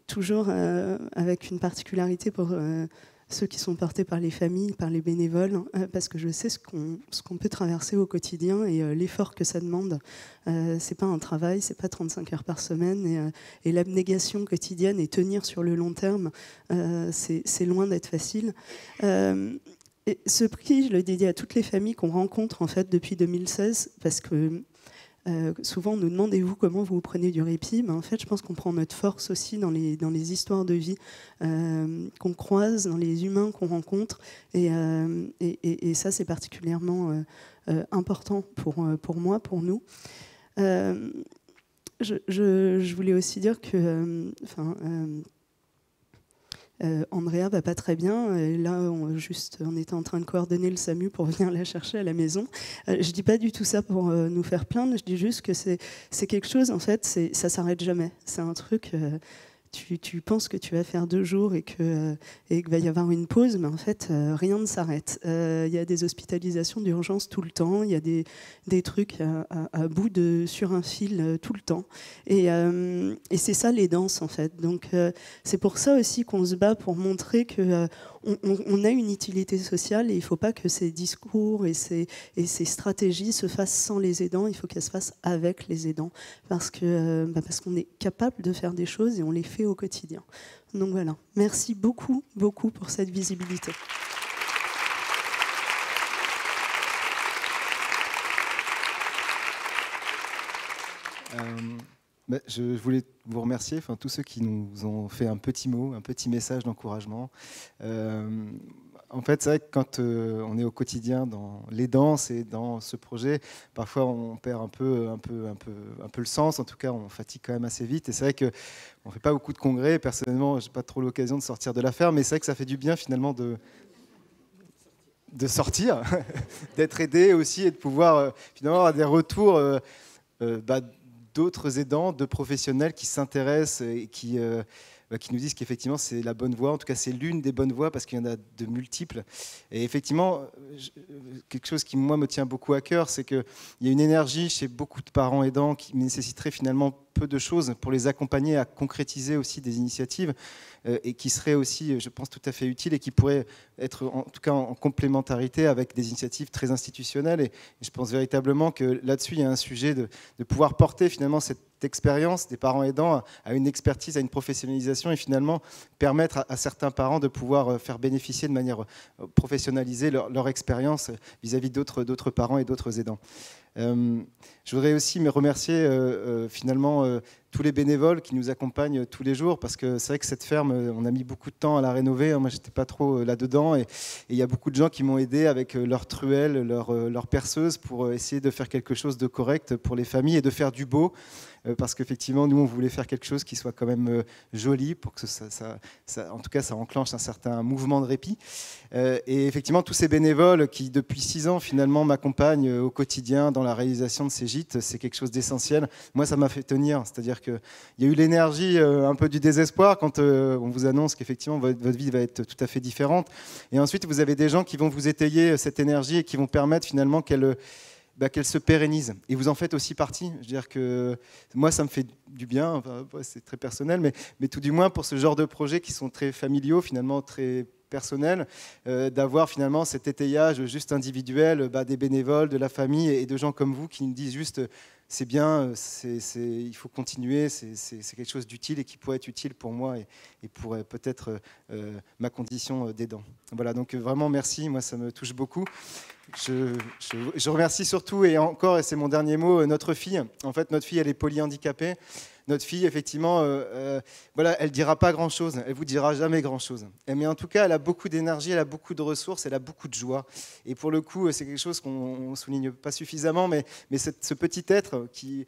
toujours avec une particularité pour ceux qui sont portés par les familles, par les bénévoles, parce que je sais ce qu'on peut traverser au quotidien et l'effort que ça demande. C'est pas un travail, c'est pas 35 heures par semaine, et l'abnégation quotidienne et tenir sur le long terme, c'est loin d'être facile. Et ce prix, je le dédie à toutes les familles qu'on rencontre en fait depuis 2016, parce que souvent on nous demande, et vous, comment vous prenez du répit? En fait, je pense qu'on prend notre force aussi dans les histoires de vie qu'on croise, dans les humains qu'on rencontre, et ça c'est particulièrement important pour moi, pour nous. Je voulais aussi dire que Andrea va pas très bien. Et là, on était en train de coordonner le SAMU pour venir la chercher à la maison. Je dis pas du tout ça pour nous faire plaindre. Je dis juste que c'est quelque chose. En fait, ça s'arrête jamais. C'est un truc. Tu penses que tu vas faire 2 jours et qu'il va y avoir une pause, mais en fait, rien ne s'arrête. Il y a des hospitalisations d'urgence tout le temps, il y a des trucs à bout sur un fil tout le temps. Et c'est ça les danses, en fait. Donc, c'est pour ça aussi qu'on se bat pour montrer que on a une utilité sociale, et il ne faut pas que ces discours et ces stratégies se fassent sans les aidants, il faut qu'elles se fassent avec les aidants, parce qu'on est capable de faire des choses et on les fait au quotidien. Donc voilà, merci beaucoup, beaucoup pour cette visibilité. Je voulais vous remercier, tous ceux qui nous ont fait un petit mot, un petit message d'encouragement. En fait, c'est vrai que quand on est au quotidien dans les danses et dans ce projet, parfois on perd un peu le sens. En tout cas, on fatigue quand même assez vite. Et c'est vrai qu'on ne fait pas beaucoup de congrès. Personnellement, je n'ai pas trop l'occasion de sortir de la ferme, mais c'est vrai que ça fait du bien finalement de sortir, d'être aidé aussi et de pouvoir finalement avoir des retours d'autres aidants, de professionnels qui s'intéressent et qui nous disent qu'effectivement c'est la bonne voie, en tout cas c'est l'une des bonnes voies parce qu'il y en a de multiples. Et effectivement, quelque chose qui moi me tient beaucoup à cœur, c'est qu'il y a une énergie chez beaucoup de parents aidants qui nécessiterait finalement peu de choses pour les accompagner à concrétiser aussi des initiatives et qui seraient aussi, je pense, tout à fait utiles et qui pourraient être en tout cas en complémentarité avec des initiatives très institutionnelles. Et je pense véritablement que là-dessus, il y a un sujet de pouvoir porter finalement cette expérience des parents aidants à une expertise, à une professionnalisation et finalement permettre à certains parents de pouvoir faire bénéficier de manière professionnalisée leur expérience vis-à-vis d'autres parents et d'autres aidants. Je voudrais aussi me remercier finalement tous les bénévoles qui nous accompagnent tous les jours parce que c'est vrai que cette ferme, on a mis beaucoup de temps à la rénover. Moi, j'étais pas trop là-dedans et il y a beaucoup de gens qui m'ont aidé avec leur truelle, leur perceuse pour essayer de faire quelque chose de correct pour les familles et de faire du beau. Parce qu'effectivement, nous, on voulait faire quelque chose qui soit quand même joli pour que en tout cas, ça enclenche un certain mouvement de répit. Et effectivement, tous ces bénévoles qui, depuis 6 ans, finalement, m'accompagnent au quotidien dans la réalisation de ces gîtes, c'est quelque chose d'essentiel. Moi, ça m'a fait tenir. C'est-à-dire qu'il y a eu l'énergie, un peu du désespoir quand on vous annonce qu'effectivement, votre vie va être tout à fait différente. Et ensuite, vous avez des gens qui vont vous étayer cette énergie et qui vont permettre finalement qu'elle se pérennise. Et vous en faites aussi partie. Je veux dire que moi, ça me fait du bien, enfin, c'est très personnel, mais tout du moins pour ce genre de projets qui sont très familiaux, finalement très personnels, d'avoir finalement cet étayage juste individuel des bénévoles, de la famille et de gens comme vous qui nous disent juste c'est bien, il faut continuer, c'est quelque chose d'utile et qui pourrait être utile pour moi et pour peut-être ma condition d'aidant. Voilà, donc vraiment merci, moi ça me touche beaucoup. Je remercie surtout, et encore, et c'est mon dernier mot, notre fille. En fait, notre fille, elle est polyhandicapée. Notre fille, effectivement, voilà, elle ne dira pas grand-chose, elle ne vous dira jamais grand-chose. Mais en tout cas, elle a beaucoup d'énergie, elle a beaucoup de ressources, elle a beaucoup de joie. Et pour le coup, c'est quelque chose qu'on ne souligne pas suffisamment, mais ce petit être qui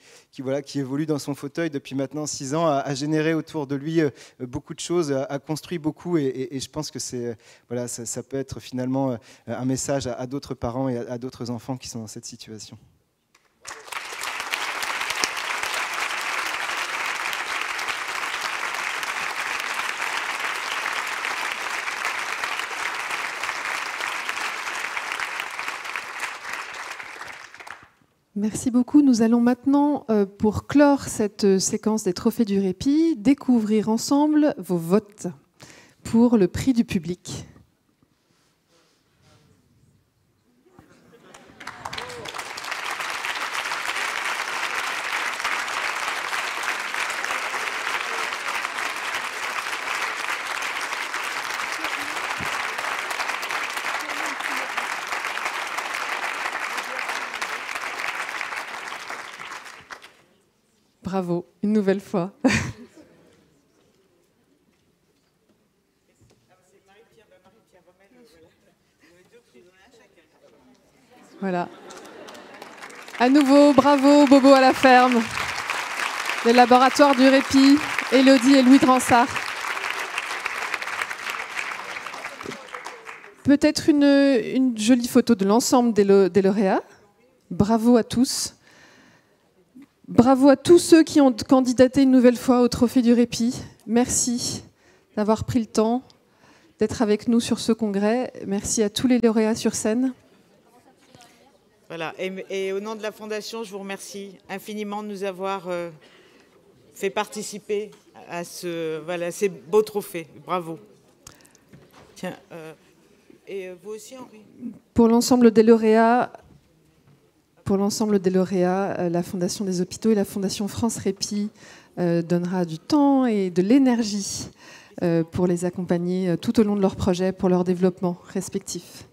évolue dans son fauteuil depuis maintenant 6 ans a généré autour de lui beaucoup de choses, a construit beaucoup. Et je pense que voilà, ça peut être finalement un message à d'autres parents et à d'autres enfants qui sont dans cette situation. Merci beaucoup. Nous allons maintenant, pour clore cette séquence des Trophées du Répit, découvrir ensemble vos votes pour le prix du public. Bravo, une nouvelle fois. Voilà. À nouveau, bravo, Bobo à la ferme, les laboratoires du répit, Élodie et Louis Dransart. Peut-être une jolie photo de l'ensemble des lauréats. Bravo à tous. Bravo à tous ceux qui ont candidaté une nouvelle fois au Trophée du Répit. Merci d'avoir pris le temps d'être avec nous sur ce congrès. Merci à tous les lauréats sur scène. Voilà. Et au nom de la Fondation, je vous remercie infiniment de nous avoir fait participer à ces beaux trophées. Bravo. Tiens, et vous aussi, Henri ? Pour l'ensemble des lauréats, la Fondation des Hôpitaux et la Fondation France Répit donnera du temps et de l'énergie pour les accompagner tout au long de leur projet, pour leur développement respectif.